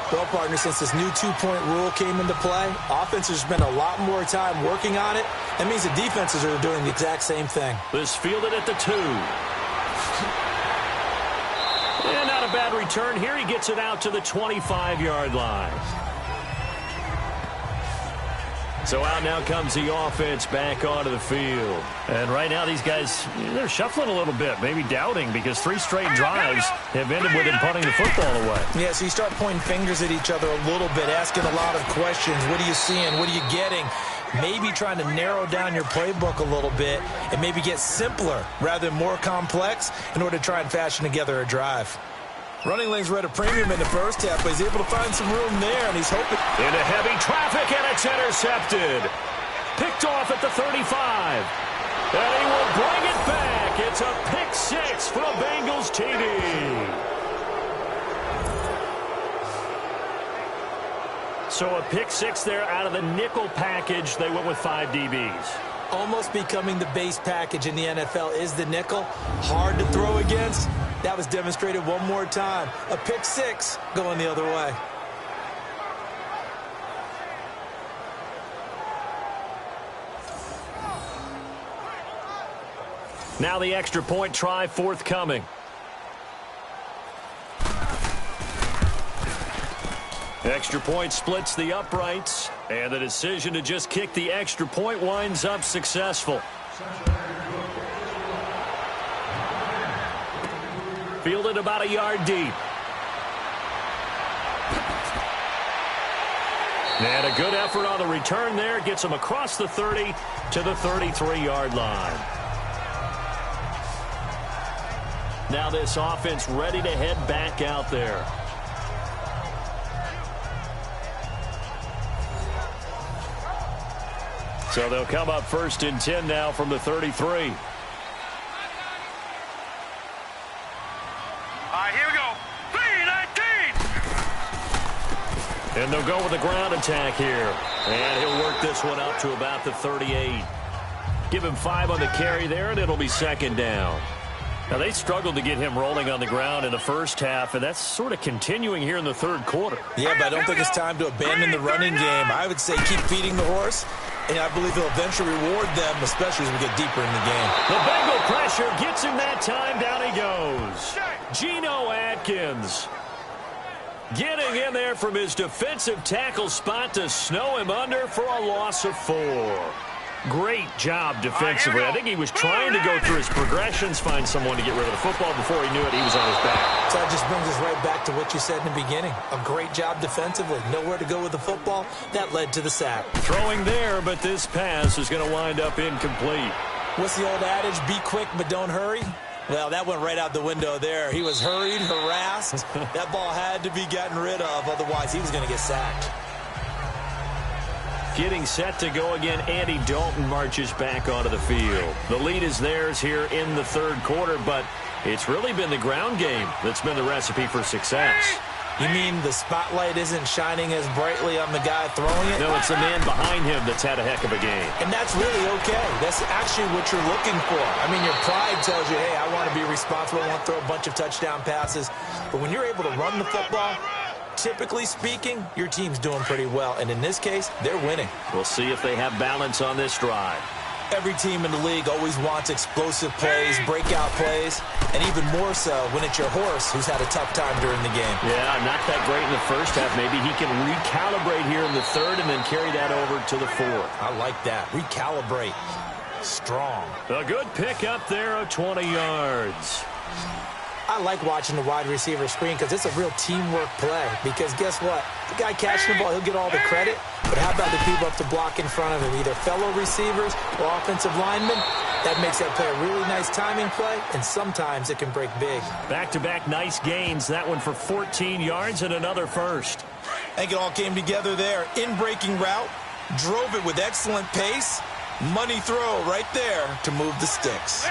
Well, partner, since this new 2-point rule came into play, offenses spend a lot more time working on it. That means the defenses are doing the exact same thing. This fielded at the 2. And not a bad return here. He gets it out to the 25-yard line. So out now comes the offense back onto the field. And right now these guys, they're shuffling a little bit, maybe doubting, because 3 straight drives have ended with him punting the football away. Yeah, so you start pointing fingers at each other a little bit, asking a lot of questions. What are you seeing? What are you getting? Maybe trying to narrow down your playbook a little bit and maybe get simpler rather than more complex in order to try and fashion together a drive. Running lanes were at a premium in the first half, but he's able to find some room there, and he's hoping. Into heavy traffic, and it's intercepted. Picked off at the 35. And he will bring it back. It's a pick 6 for a Bengals TD. So a pick 6 there out of the nickel package. They went with 5 DBs. Almost becoming the base package in the NFL is the nickel. Hard to throw against. That was demonstrated one more time. A pick 6 going the other way. Now the extra point try forthcoming. Extra point splits the uprights, and the decision to just kick the extra point winds up successful. Fielded about a yard deep. And a good effort on the return there. Gets him across the 30 to the 33-yard line. Now this offense ready to head back out there. So they'll come up 1st and 10 now from the 33. All right, here we go. 3-19. And they'll go with a ground attack here. And he'll work this one up to about the 38. Give him 5 on the carry there, and it'll be 2nd down. Now, they struggled to get him rolling on the ground in the first half, and that's sort of continuing here in the 3rd quarter. Yeah, but I don't think it's time to abandon the running game. I would say keep feeding the horse, and I believe he'll eventually reward them, especially as we get deeper in the game. The Bengal pressure gets him that time. Down he goes. Geno Atkins getting in there from his defensive tackle spot to snow him under for a loss of 4. Great job defensively. I think he was trying to go through his progressions, find someone to get rid of the football. Before he knew it, he was on his back. So that just brings us right back to what you said in the beginning. A great job defensively. Nowhere to go with the football. That led to the sack. Throwing there, but this pass is going to wind up incomplete. What's the old adage? Be quick, but don't hurry. Well, that went right out the window there. He was hurried, harassed. That ball had to be gotten rid of. Otherwise, he was going to get sacked. Getting set to go again, Andy Dalton marches back onto the field. The lead is theirs here in the 3rd quarter, but it's really been the ground game that's been the recipe for success. You mean the spotlight isn't shining as brightly on the guy throwing it? No, it's the man behind him that's had a heck of a game. And that's really okay. That's actually what you're looking for. I mean, your pride tells you, hey, I want to be responsible. I want to throw a bunch of touchdown passes. But when you're able to run the football, typically speaking, your team's doing pretty well. And in this case, they're winning. We'll see if they have balance on this drive. Every team in the league always wants explosive plays, breakout plays, and even more so when it's your horse who's had a tough time during the game. Yeah, not that great in the first half. Maybe he can recalibrate here in the 3rd and then carry that over to the 4th. I like that. Recalibrate. Strong. A good pick up there of 20 yards. I like watching the wide receiver screen because it's a real teamwork play. Because guess what? The guy catching the ball, he'll get all the credit. But how about the people up to block in front of him? Either fellow receivers or offensive linemen. That makes that play a really nice timing play, and sometimes it can break big. Back-to-back nice gains. That one for 14 yards and another first. I think it all came together there. In-breaking route, drove it with excellent pace. Money throw right there to move the sticks.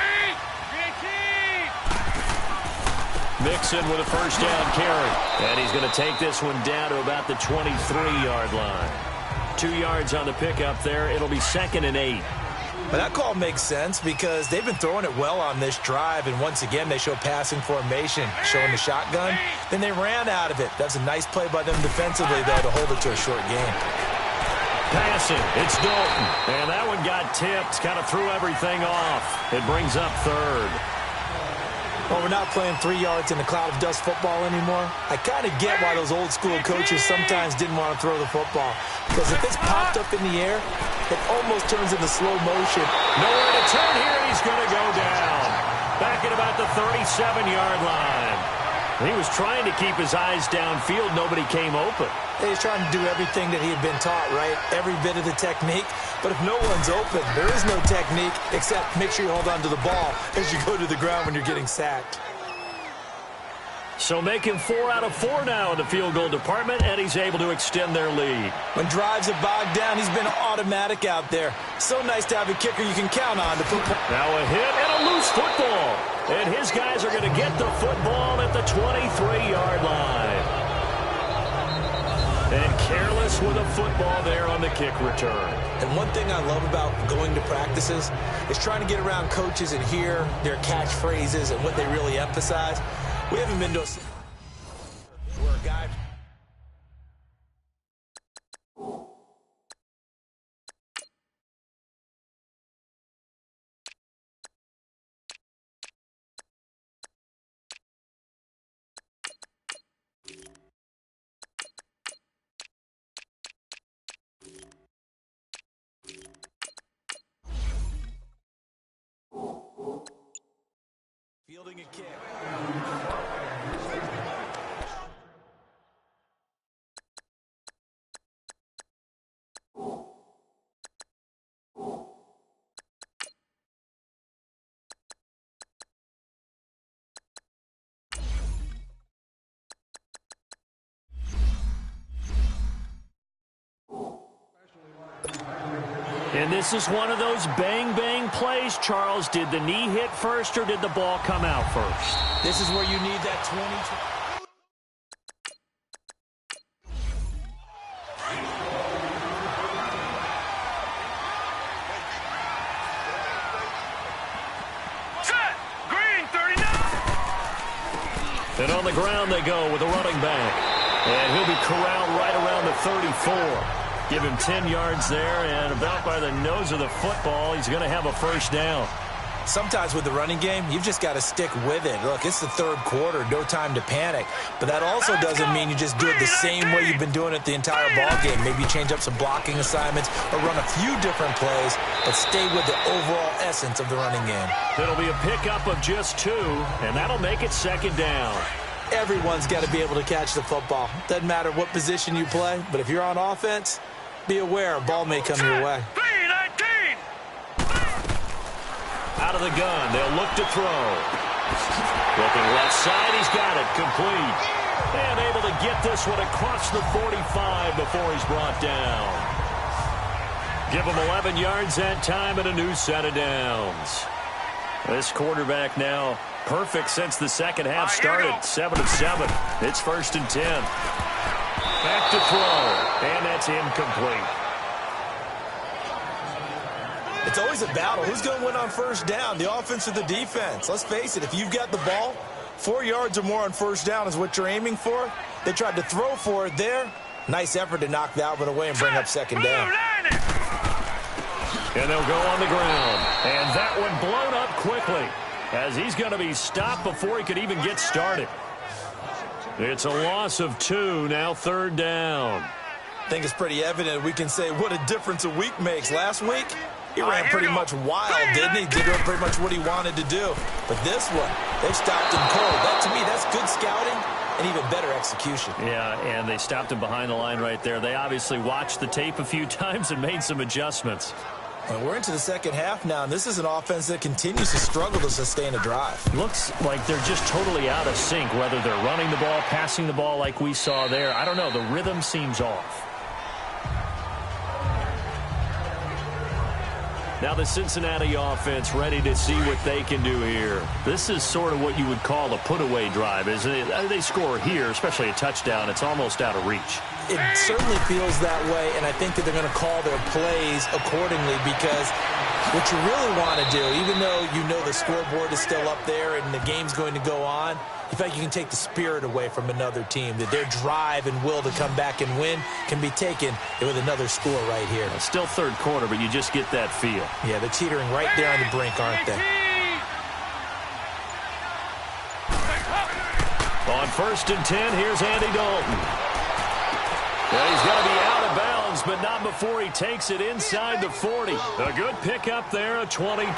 Mixon with a 1st down carry. And he's going to take this one down to about the 23-yard line. 2 yards on the pickup there. It'll be 2nd and 8. But that call makes sense because they've been throwing it well on this drive, and once again they show passing formation, showing the shotgun. Then they ran out of it. That's a nice play by them defensively, though, to hold it to a short game. Passing, it's Dalton. And that one got tipped, kind of threw everything off. It brings up 3rd. Well, we're not playing 3 yards in the cloud of dust football anymore. I kind of get why those old school coaches sometimes didn't want to throw the football. Because if it's popped up in the air, it almost turns into slow motion. Nowhere to turn here, and he's going to go down. Back at about the 37-yard line. He was trying to keep his eyes downfield. Nobody came open. He's trying to do everything that he had been taught, right? Every bit of the technique. But if no one's open, there is no technique except make sure you hold on to the ball as you go to the ground when you're getting sacked. So making 4 out of 4 now in the field goal department, and he's able to extend their lead. When drives are bogged down, he's been automatic out there. So nice to have a kicker you can count on to put. Now a hit and a loose football. And his guys are going to get the football at the 23-yard line. And careless with a football there on the kick return. And one thing I love about going to practices is trying to get around coaches and hear their catchphrases and what they really emphasize. We haven't been to where a guy. Fielding a kick. And this is one of those bang-bang plays, Charles. Did the knee hit first or did the ball come out first? This is where you need that 20. And on the ground they go with a running back. And he'll be corralled right around the 34. Give him 10 yards there, and about by the nose of the football, he's going to have a first down. Sometimes with the running game, you've just got to stick with it. Look, it's the third quarter, no time to panic. But that also doesn't mean you just do it the same way you've been doing it the entire ball game. Maybe change up some blocking assignments or run a few different plays, but stay with the overall essence of the running game. It'll be a pickup of just 2, and that'll make it second down. Everyone's got to be able to catch the football. Doesn't matter what position you play, but if you're on offense, be aware a ball may come your way. Out of the gun, they'll look to throw. Looking left side, he's got it, complete. And able to get this one across the 45 before he's brought down. Give him 11 yards that time and a new set of downs. This quarterback now perfect since the second half started. 7 of 7. It's 1st and 10. Back to throw, and that's incomplete. It's always a battle. Who's going to win on first down, the offense or the defense? Let's face it, if you've got the ball, 4 yards or more on first down is what you're aiming for. They tried to throw for it there. Nice effort to knock that one away and bring up second down. And they'll go on the ground. And that one blown up quickly as he's going to be stopped before he could even get started. It's a loss of 2, now 3rd down. I think it's pretty evident we can say what a difference a week makes. Last week, he ran pretty much wild, didn't he? Did pretty much what he wanted to do. But this one, they stopped him cold. That, to me, that's good scouting and even better execution. Yeah, and they stopped him behind the line right there. They obviously watched the tape a few times and made some adjustments. And we're into the second half now, and this is an offense that continues to struggle to sustain a drive. Looks like they're just totally out of sync, whether they're running the ball, passing the ball like we saw there. I don't know. The rhythm seems off. Now the Cincinnati offense ready to see what they can do here. This is sort of what you would call a put-away drive, isn't it? They score here, especially a touchdown. It's almost out of reach. It certainly feels that way, and I think that they're going to call their plays accordingly because what you really want to do, even though you know the scoreboard is still up there and the game's going to go on, in fact, you can take the spirit away from another team, that their drive and will to come back and win can be taken with another score right here. Still third quarter, but you just get that feel. Yeah, they're teetering right there on the brink, aren't they? On 1st and 10, here's Andy Dalton. Well, he's going to be out of bounds, but not before he takes it inside the 40. A good pickup there, a 22.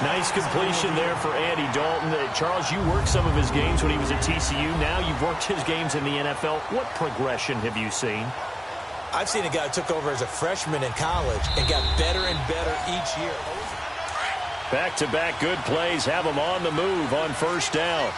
Nice completion there for Andy Dalton. Charles, you worked some of his games when he was at TCU. Now you've worked his games in the NFL. What progression have you seen? I've seen a guy who took over as a freshman in college and got better and better each year. Back-to-back good plays have him on the move on 1st down.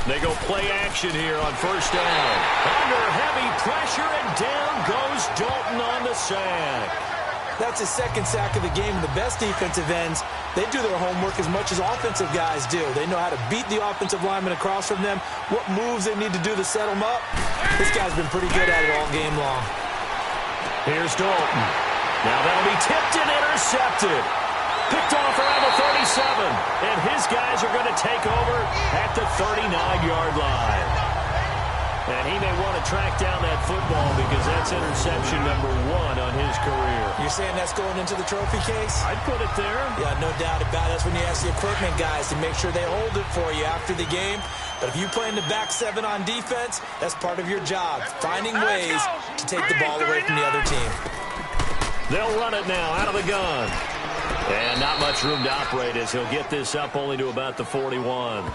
They go play action here on 1st down. Under heavy pressure, and down goes Dalton on the sack. That's his second sack of the game. The best defensive ends, they do their homework as much as offensive guys do. They know how to beat the offensive lineman across from them, what moves they need to do to set them up. This guy's been pretty good at it all game long. Here's Dalton. Now that'll be tipped and intercepted. Picked off around the 37, and his guys are going to take over at the 39-yard line. And he may want to track down that football because that's interception number 1 on his career. You're saying that's going into the trophy case? I'd put it there. Yeah, no doubt about it. That's when you ask the equipment guys to make sure they hold it for you after the game. But if you play in the back 7 on defense, that's part of your job, finding ways to take the ball away from the other team. They'll run it now out of the gun. And not much room to operate as he'll get this up only to about the 41.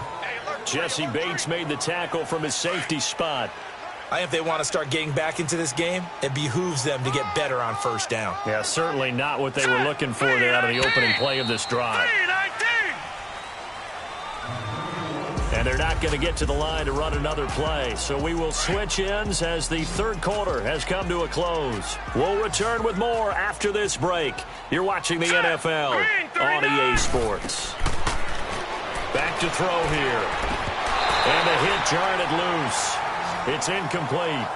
Jesse Bates made the tackle from his safety spot. I think if they want to start getting back into this game, it behooves them to get better on 1st down. Yeah, certainly not what they were looking for there out of the opening play of this drive. And they're not going to get to the line to run another play. So we will switch ends as the third quarter has come to a close. We'll return with more after this break. You're watching the NFL on EA Sports. Back to throw here. And the hit jarred it loose. It's incomplete.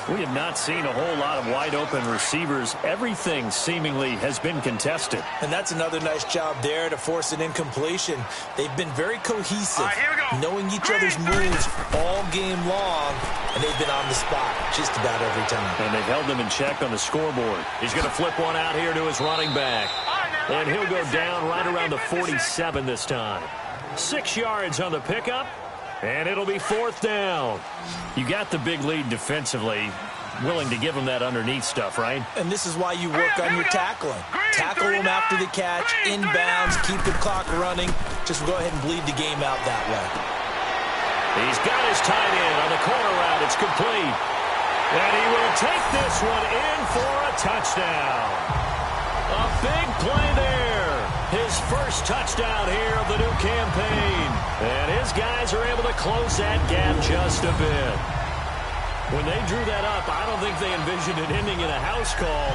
We have not seen a whole lot of wide-open receivers. Everything seemingly has been contested. And that's another nice job there to force an incompletion. They've been very cohesive, knowing each other's moves all game long, and they've been on the spot just about every time. And they've held them in check on the scoreboard. He's going to flip one out here to his running back. And he'll go down right around the 47 this time. 6 yards on the pickup. And it'll be fourth down. You got the big lead defensively. Willing to give them that underneath stuff, right? And this is why you work on your tackling. Tackle them after the catch, inbounds, keep the clock running. Just go ahead and bleed the game out that way. He's got his tight end on the corner route. It's complete. And he will take this one in for a touchdown. A big play there. His first touchdown here of the new campaign. And his guys are able to close that gap just a bit. When they drew that up, I don't think they envisioned it ending in a house call.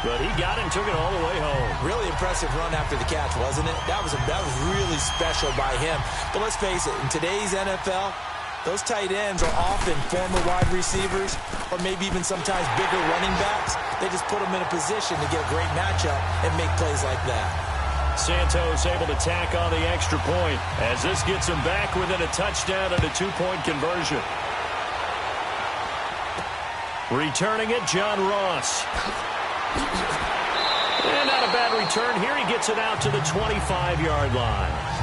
But he got it and took it all the way home. Really impressive run after the catch, wasn't it? That was really special by him. But let's face it, in today's NFL, those tight ends are often former wide receivers or maybe even sometimes bigger running backs. They just put them in a position to get a great matchup and make plays like that. Santos able to tack on the extra point as this gets him back within a touchdown and a 2-point conversion. Returning it, John Ross. And not a bad return here. He gets it out to the 25-yard line.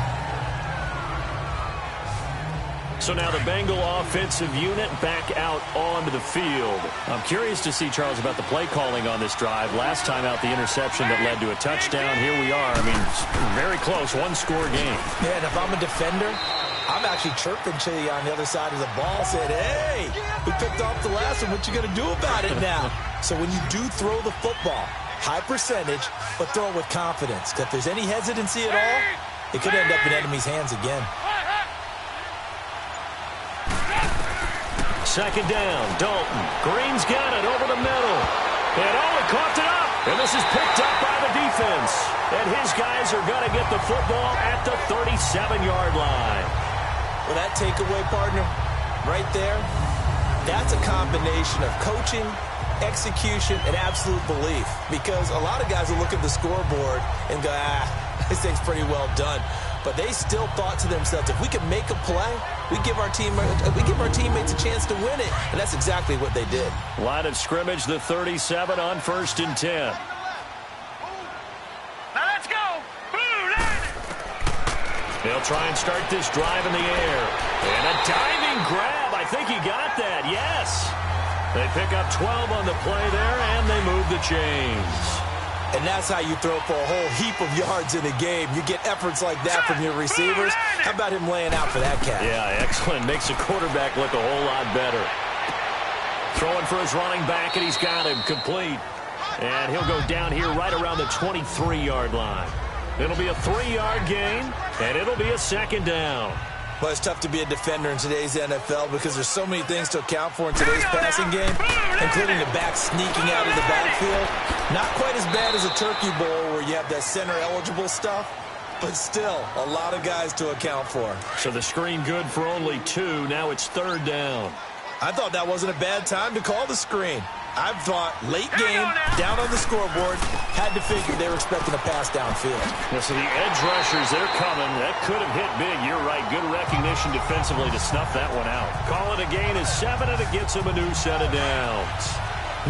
So now the Bengal offensive unit back out onto the field. I'm curious to see, Charles, about the play calling on this drive. Last time out, the interception that led to a touchdown. Here we are. I mean, very close, one-score game. Yeah, and if I'm a defender, I'm actually chirping to you on the other side of the ball, saying, hey, we picked off the last one. What you going to do about it now? So when you do throw the football, high percentage, but throw it with confidence. Because if there's any hesitancy at all, it could end up in enemy's hands again. Second down, Dalton. Green's got it over the middle. And he coughed it up. And this is picked up by the defense. And his guys are going to get the football at the 37-yard line. Well, that takeaway, partner, right there, that's a combination of coaching, execution, and absolute belief. Because a lot of guys will look at the scoreboard and go, this thing's pretty well done. But they still thought to themselves, if we can make a play, we give our teammates a chance to win it. And that's exactly what they did. Line of scrimmage, the 37 on 1st and 10. Now let's go. They'll try and start this drive in the air. And a diving grab. I think he got that. Yes. They pick up 12 on the play there, and they move the chains. And that's how you throw for a whole heap of yards in a game. You get efforts like that from your receivers. How about him laying out for that catch? Yeah, excellent. Makes the quarterback look a whole lot better. Throwing for his running back, and he's got him complete. And he'll go down here right around the 23-yard line. It'll be a 3-yard gain, and it'll be a second down. Well, it's tough to be a defender in today's NFL because there's so many things to account for in today's passing game, including the back sneaking out of the backfield. Not quite as bad as a turkey bowl where you have that center-eligible stuff, but still a lot of guys to account for. So the screen good for only 2. Now it's 3rd down. I thought that wasn't a bad time to call the screen. I thought late game, down on the scoreboard, had to figure they were expecting a pass downfield. Yeah, so the edge rushers, they're coming. That could have hit big. You're right. Good recognition defensively to snuff that one out. Call it a gain is 7, and it gets him a new set of downs.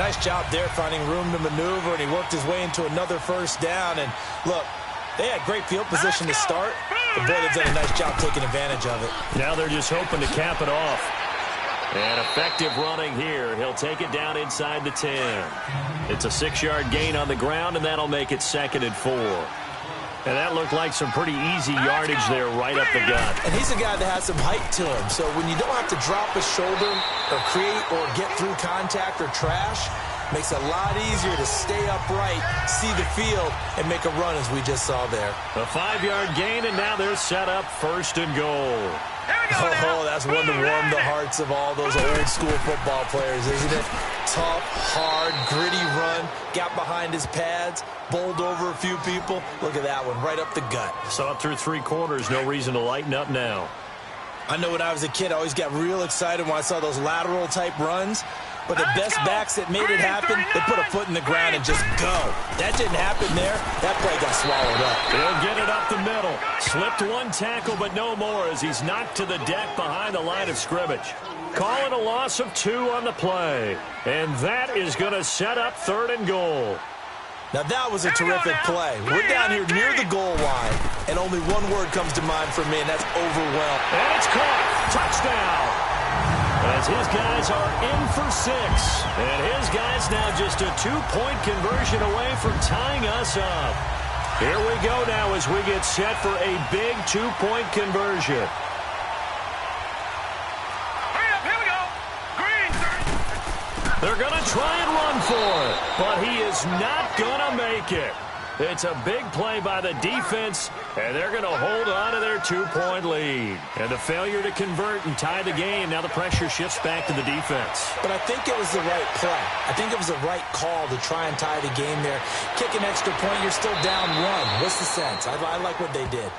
Nice job there finding room to maneuver, and he worked his way into another first down. And look, they had great field position to start, but boy, they've done a nice job taking advantage of it. Now they're just hoping to cap it off. And effective running here. He'll take it down inside the 10. It's a 6-yard gain on the ground, and that'll make it 2nd and 4. And that looked like some pretty easy yardage there right up the gut. And he's a guy that has some height to him. So when you don't have to drop a shoulder or create or get through contact or trash, Makes it a lot easier to stay upright, see the field, and make a run as we just saw there. A 5-yard gain, and now they're set up 1st and goal. Oh, that's one to warm the hearts of all those old-school football players, isn't it? Tough, hard, gritty run, got behind his pads, bowled over a few people. Look at that one, right up the gut. Saw it through 3 quarters, no reason to lighten up now. I know when I was a kid, I always got real excited when I saw those lateral-type runs. But the best backs that made it happen, they put a foot in the ground and just go. That didn't happen there. That play got swallowed up. He'll get it up the middle. Slipped 1 tackle, but no more as he's knocked to the deck behind the line of scrimmage. Call it a loss of 2 on the play. And that is going to set up 3rd and goal. Now that was a terrific play. We're down here near the goal line, and only one word comes to mind for me, and that's overwhelmed. And it's caught. Touchdown. As his guys are in for 6. And his guys now just a 2-point conversion away from tying us up. Here we go now as we get set for a big 2-point conversion. Hurry up, here we go. Green. They're going to try and run for it, but he is not going to make it. It's a big play by the defense, and they're going to hold on to their 2-point lead. And the failure to convert and tie the game, now the pressure shifts back to the defense. But I think it was the right play. I think it was the right call to try and tie the game there. Kick an extra point, you're still down 1. What's the sense? I like what they did.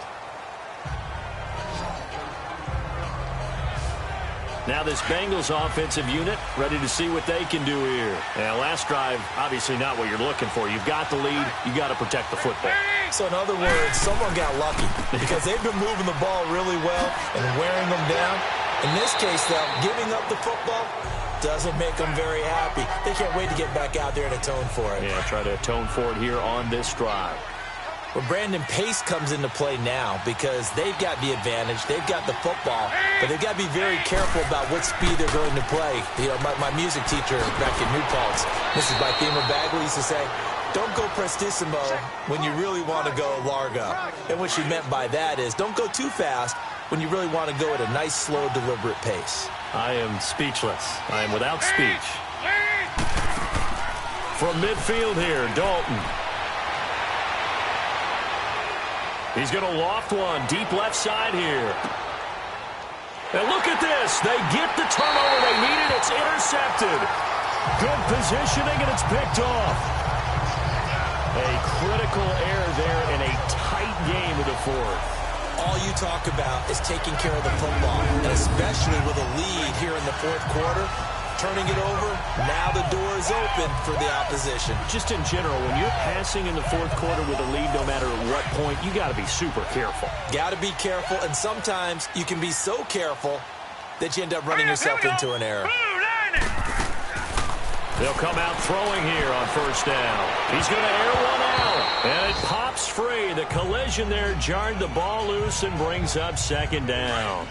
Now this Bengals offensive unit ready to see what they can do here. And last drive, obviously not what you're looking for. You've got the lead. You got to protect the football. So in other words, someone got lucky because they've been moving the ball really well and wearing them down. In this case, though, giving up the football doesn't make them very happy. They can't wait to get back out there and atone for it. Yeah, try to atone for it here on this drive. Well, Brandon, pace comes into play now because they've got the advantage. They've got the football, but they've got to be very careful about what speed they're going to play. You know, my music teacher back in New Paltz, Mrs. Bythema Bagley, used to say, don't go prestissimo when you really want to go largo. And what she meant by that is don't go too fast when you really want to go at a nice, slow, deliberate pace. I am speechless. I am without speech. From midfield here, Dalton. He's going to loft one deep left side here. And look at this. They get the turnover they needed. It's intercepted. Good positioning, and it's picked off. A critical error there in a tight game of the 4th. All you talk about is taking care of the football, and especially with a lead here in the 4th quarter, turning it over, now the door is open for the opposition. Just in general, when you're passing in the 4th quarter with a lead, no matter at what point, you got to be super careful. Got to be careful, and sometimes you can be so careful that you end up running yourself into an error. They'll come out throwing here on 1st down. He's going to air one out, and it pops free. The collision there jarred the ball loose and brings up 2nd down.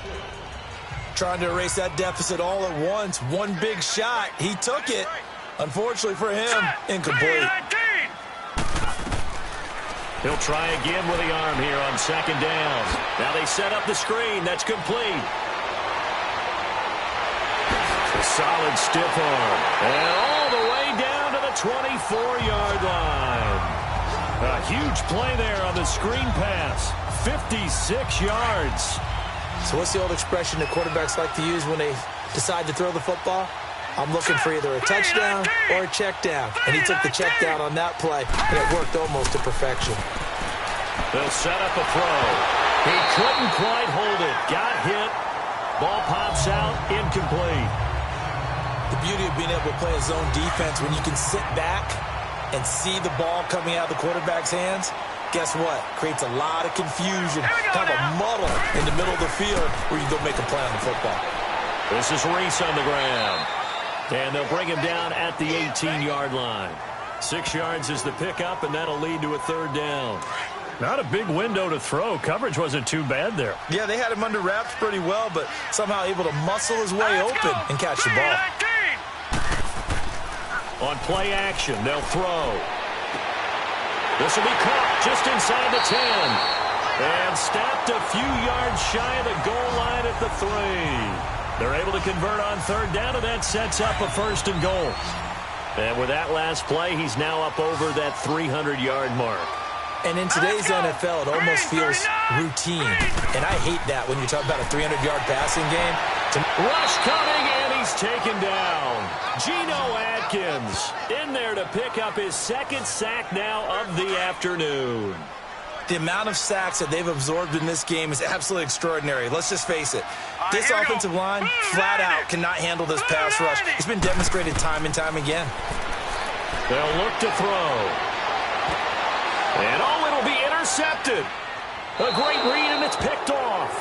Trying to erase that deficit all at once. One big shot. He took it. Unfortunately for him, incomplete. He'll try again with the arm here on 2nd down. Now they set up the screen. That's complete. A solid stiff arm. And all the way down to the 24-yard line. A huge play there on the screen pass. 56 yards. So what's the old expression that quarterbacks like to use when they decide to throw the football? I'm looking for either a touchdown or a check down. And he took the check down on that play, and it worked almost to perfection. They'll set up a throw. He couldn't quite hold it. Got hit. Ball pops out. Incomplete. The beauty of being able to play a zone defense when you can sit back and see the ball coming out of the quarterback's hands, guess what? Creates a lot of confusion, kind of a muddle in the middle of the field where you go make a play on the football. This is Reese on the ground. And they'll bring him down at the 18-yard line. 6 yards is the pickup, and that'll lead to a 3rd down. Not a big window to throw. Coverage wasn't too bad there. Yeah, they had him under wraps pretty well, but somehow able to muscle his way open and catch the ball. On play action, they'll throw. This will be caught just inside the 10. And stopped a few yards shy of the goal line at the 3. They're able to convert on 3rd down, and that sets up a 1st and goal. And with that last play, he's now up over that 300-yard mark. And in today's NFL, it almost feels routine. And I hate that when you talk about a 300-yard passing game. Rush coming, and he's taken down. Geno Atkins in there to pick up his second sack now of the afternoon. The amount of sacks that they've absorbed in this game is absolutely extraordinary. Let's just face it. This offensive line, flat out, cannot handle this pass rush. It's been demonstrated time and time again. They'll look to throw. And it'll be intercepted. A great read, and it's picked off.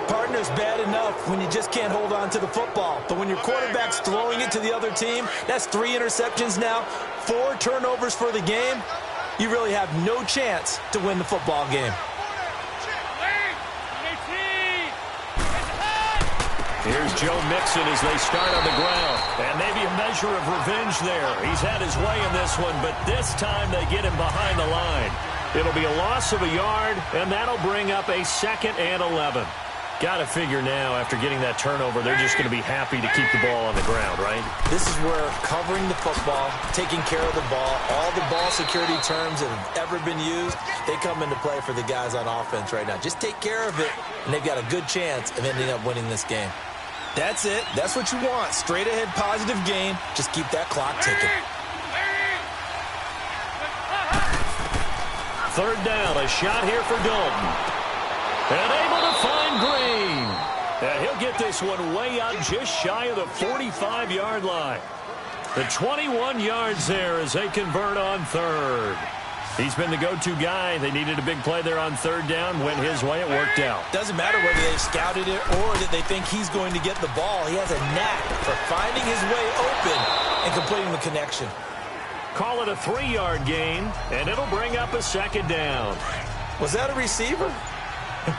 Partner's bad enough when you just can't hold on to the football. But when your quarterback's throwing it to the other team, that's 3 interceptions now, 4 turnovers for the game. You really have no chance to win the football game. Here's Joe Mixon as they start on the ground. And maybe a measure of revenge there. He's had his way in this one, but this time they get him behind the line. It'll be a loss of a yard, and that'll bring up a 2nd and 11. Got to figure now, after getting that turnover, they're just going to be happy to keep the ball on the ground, right? This is where covering the football, taking care of the ball, all the ball security terms that have ever been used, they come into play for the guys on offense right now. Just take care of it, and they've got a good chance of ending up winning this game. That's it. That's what you want. Straight ahead positive game. Just keep that clock ticking. 3rd down, a shot here for Dalton. And able to find Green. And he'll get this one way out just shy of the 45-yard line. The 21 yards there as they convert on 3rd. He's been the go-to guy. They needed a big play there on 3rd down. Went his way. It worked out. Doesn't matter whether they've scouted it or that they think he's going to get the ball. He has a knack for finding his way open and completing the connection. Call it a 3-yard gain, and it'll bring up a 2nd down. Was that a receiver?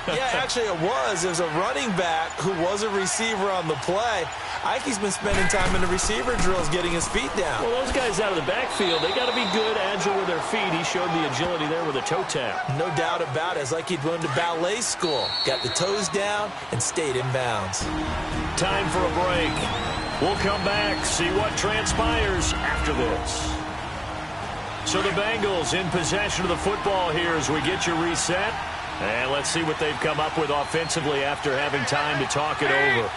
Yeah, actually it was. It was a running back who was a receiver on the play. I think he's been spending time in the receiver drills getting his feet down. Well, those guys out of the backfield, they got to be good, agile with their feet. He showed the agility there with a toe tap. No doubt about it. It's like he'd gone to ballet school. Got the toes down and stayed in bounds. Time for a break. We'll come back, see what transpires after this. So the Bengals in possession of the football here as we get you reset. And let's see what they've come up with offensively after having time to talk it over.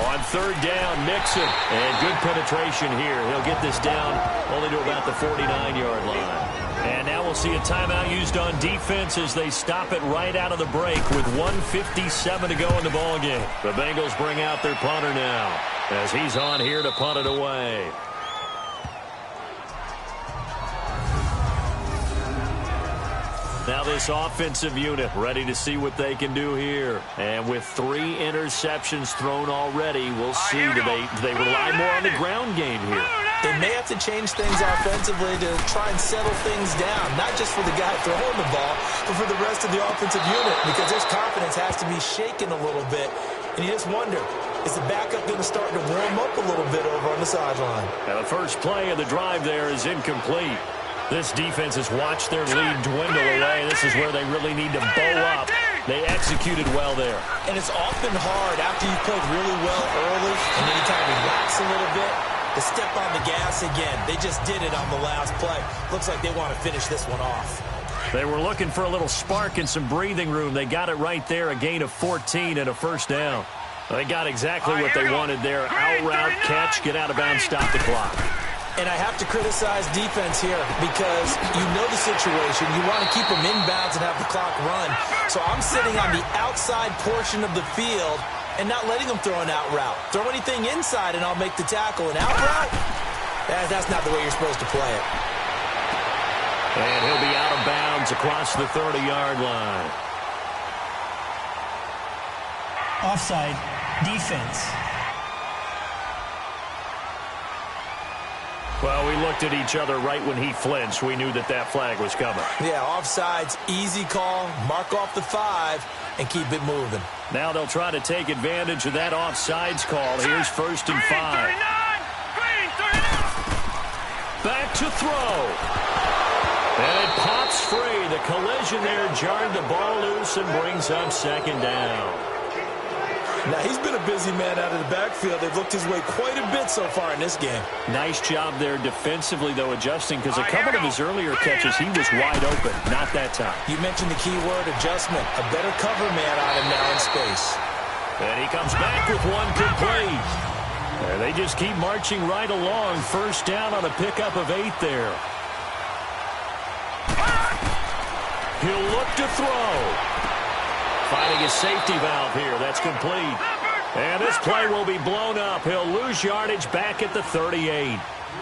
On 3rd down, Mixon. And good penetration here. He'll get this down only to about the 49-yard line. And now we'll see a timeout used on defense as they stop it right out of the break with 1:57 to go in the ballgame. The Bengals bring out their punter now as he's on here to punt it away. Now this offensive unit ready to see what they can do here. And with 3 interceptions thrown already, we'll see. Do they rely more on the ground game here? They may have to change things offensively to try and settle things down, not just for the guy throwing the ball, but for the rest of the offensive unit, because his confidence has to be shaken a little bit. And you just wonder, is the backup going to start to warm up a little bit over on the sideline? Now the first play of the drive there is incomplete. This defense has watched their lead dwindle away. This is where they really need to bow up. They executed well there. And it's often hard after you've played really well early and then you kind of relax a little bit to step on the gas again. They just did it on the last play. Looks like they want to finish this one off. They were looking for a little spark and some breathing room. They got it right there, a gain of 14 and a 1st down. They got exactly what they wanted there. Out route, catch, get out of bounds, stop the clock. And I have to criticize defense here because you know the situation. You want to keep them inbounds and have the clock run. So I'm sitting on the outside portion of the field and not letting them throw an out route. Throw anything inside and I'll make the tackle. An out route? That's not the way you're supposed to play it. And he'll be out of bounds across the 30-yard line. Offside, defense. Well, we looked at each other right when he flinched. We knew that that flag was coming. Yeah, offsides, easy call, mark off the 5, and keep it moving. Now they'll try to take advantage of that offsides call. Here's 1st and 5. Back to throw. And it pops free. The collision there jarred the ball loose and brings up 2nd down. Now, he's been a busy man out of the backfield. They've looked his way quite a bit so far in this game. Nice job there defensively, though, adjusting, because a couple of his earlier catches, he was wide open. Not that time. You mentioned the key word, adjustment. A better cover man on him now in space. And he comes back with one complete. And they just keep marching right along. First down on a pickup of 8 there. He'll look to throw. Finding his safety valve here. That's complete. And this play will be blown up. He'll lose yardage back at the 38.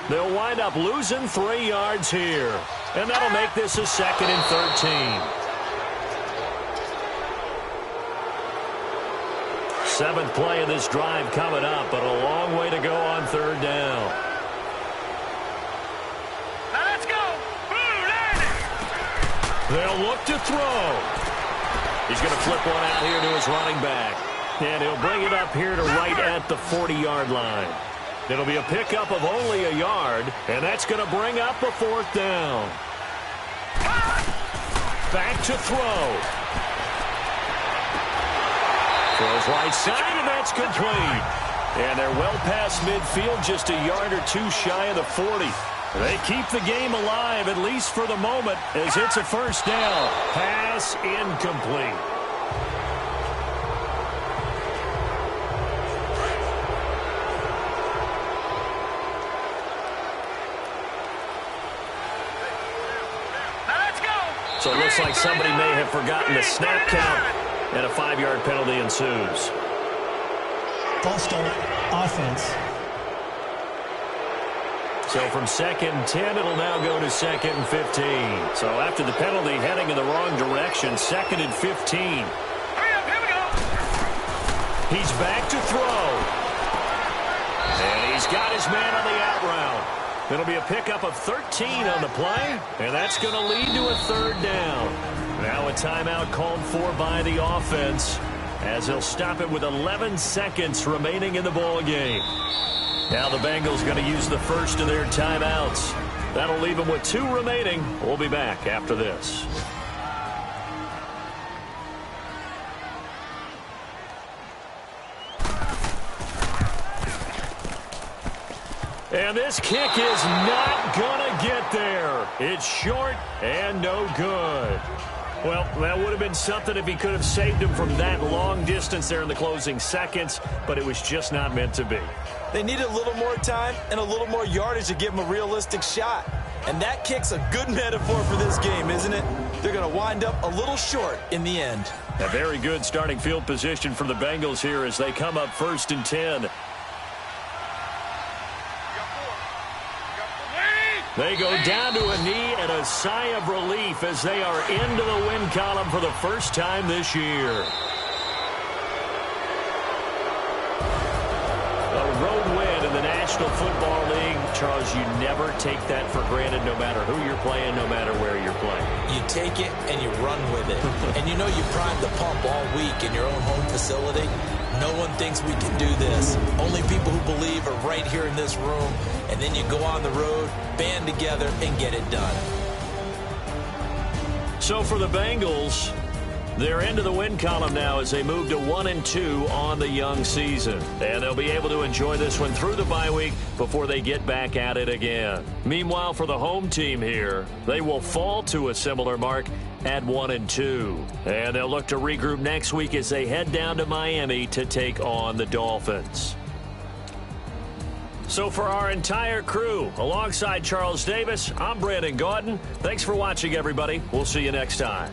They'll wind up losing 3 yards here. And that'll make this a 2nd and 13. 7th play of this drive coming up, but a long way to go on 3rd down. Now let's go. They'll look to throw. He's going to flip one out here to his running back. And he'll bring it up here to right at the 40-yard line. It'll be a pickup of only a yard, and that's going to bring up a 4th down. Back to throw. Throws right side, and that's complete. And they're well past midfield, just a yard or 2 shy of the 40. They keep the game alive, at least for the moment, as it's a 1st down. Pass incomplete. So it looks like somebody may have forgotten the snap count, and a 5-yard penalty ensues. False start, offense. So from 2nd and 10, it'll now go to 2nd and 15. So after the penalty, heading in the wrong direction, 2nd and 15. Hurry up, here we go. He's back to throw. And he's got his man on the out route. It'll be a pickup of 13 on the play, and that's going to lead to a 3rd down. Now a timeout called for by the offense, as they'll stop it with 11 seconds remaining in the ball game. Now the Bengals going to use the first of their timeouts. That'll leave them with 2 remaining. We'll be back after this. And this kick is not going to get there. It's short and no good. Well, that would have been something if he could have saved him from that long distance there in the closing seconds, but it was just not meant to be. They needed a little more time and a little more yardage to give him a realistic shot. And that kick's a good metaphor for this game, isn't it? They're going to wind up a little short in the end. A very good starting field position for the Bengals here as they come up 1st and 10. They go down to a knee and a sigh of relief as they are into the win column for the first time this year. A road win in the National Football League. Charles, you never take that for granted no matter who you're playing, no matter where you're playing. You take it and you run with it. And you know you primed the pump all week in your own home facility. No one thinks we can do this. Only people who believe are right here in this room. And then you go on the road, band together, and get it done. So for the Bengals, they're into the win column now as they move to 1-2 on the young season. And they'll be able to enjoy this one through the bye week before they get back at it again. Meanwhile, for the home team here, they will fall to a similar mark at 1-2. And they'll look to regroup next week as they head down to Miami to take on the Dolphins. So for our entire crew, alongside Charles Davis, I'm Brandon Gaudin. Thanks for watching, everybody. We'll see you next time.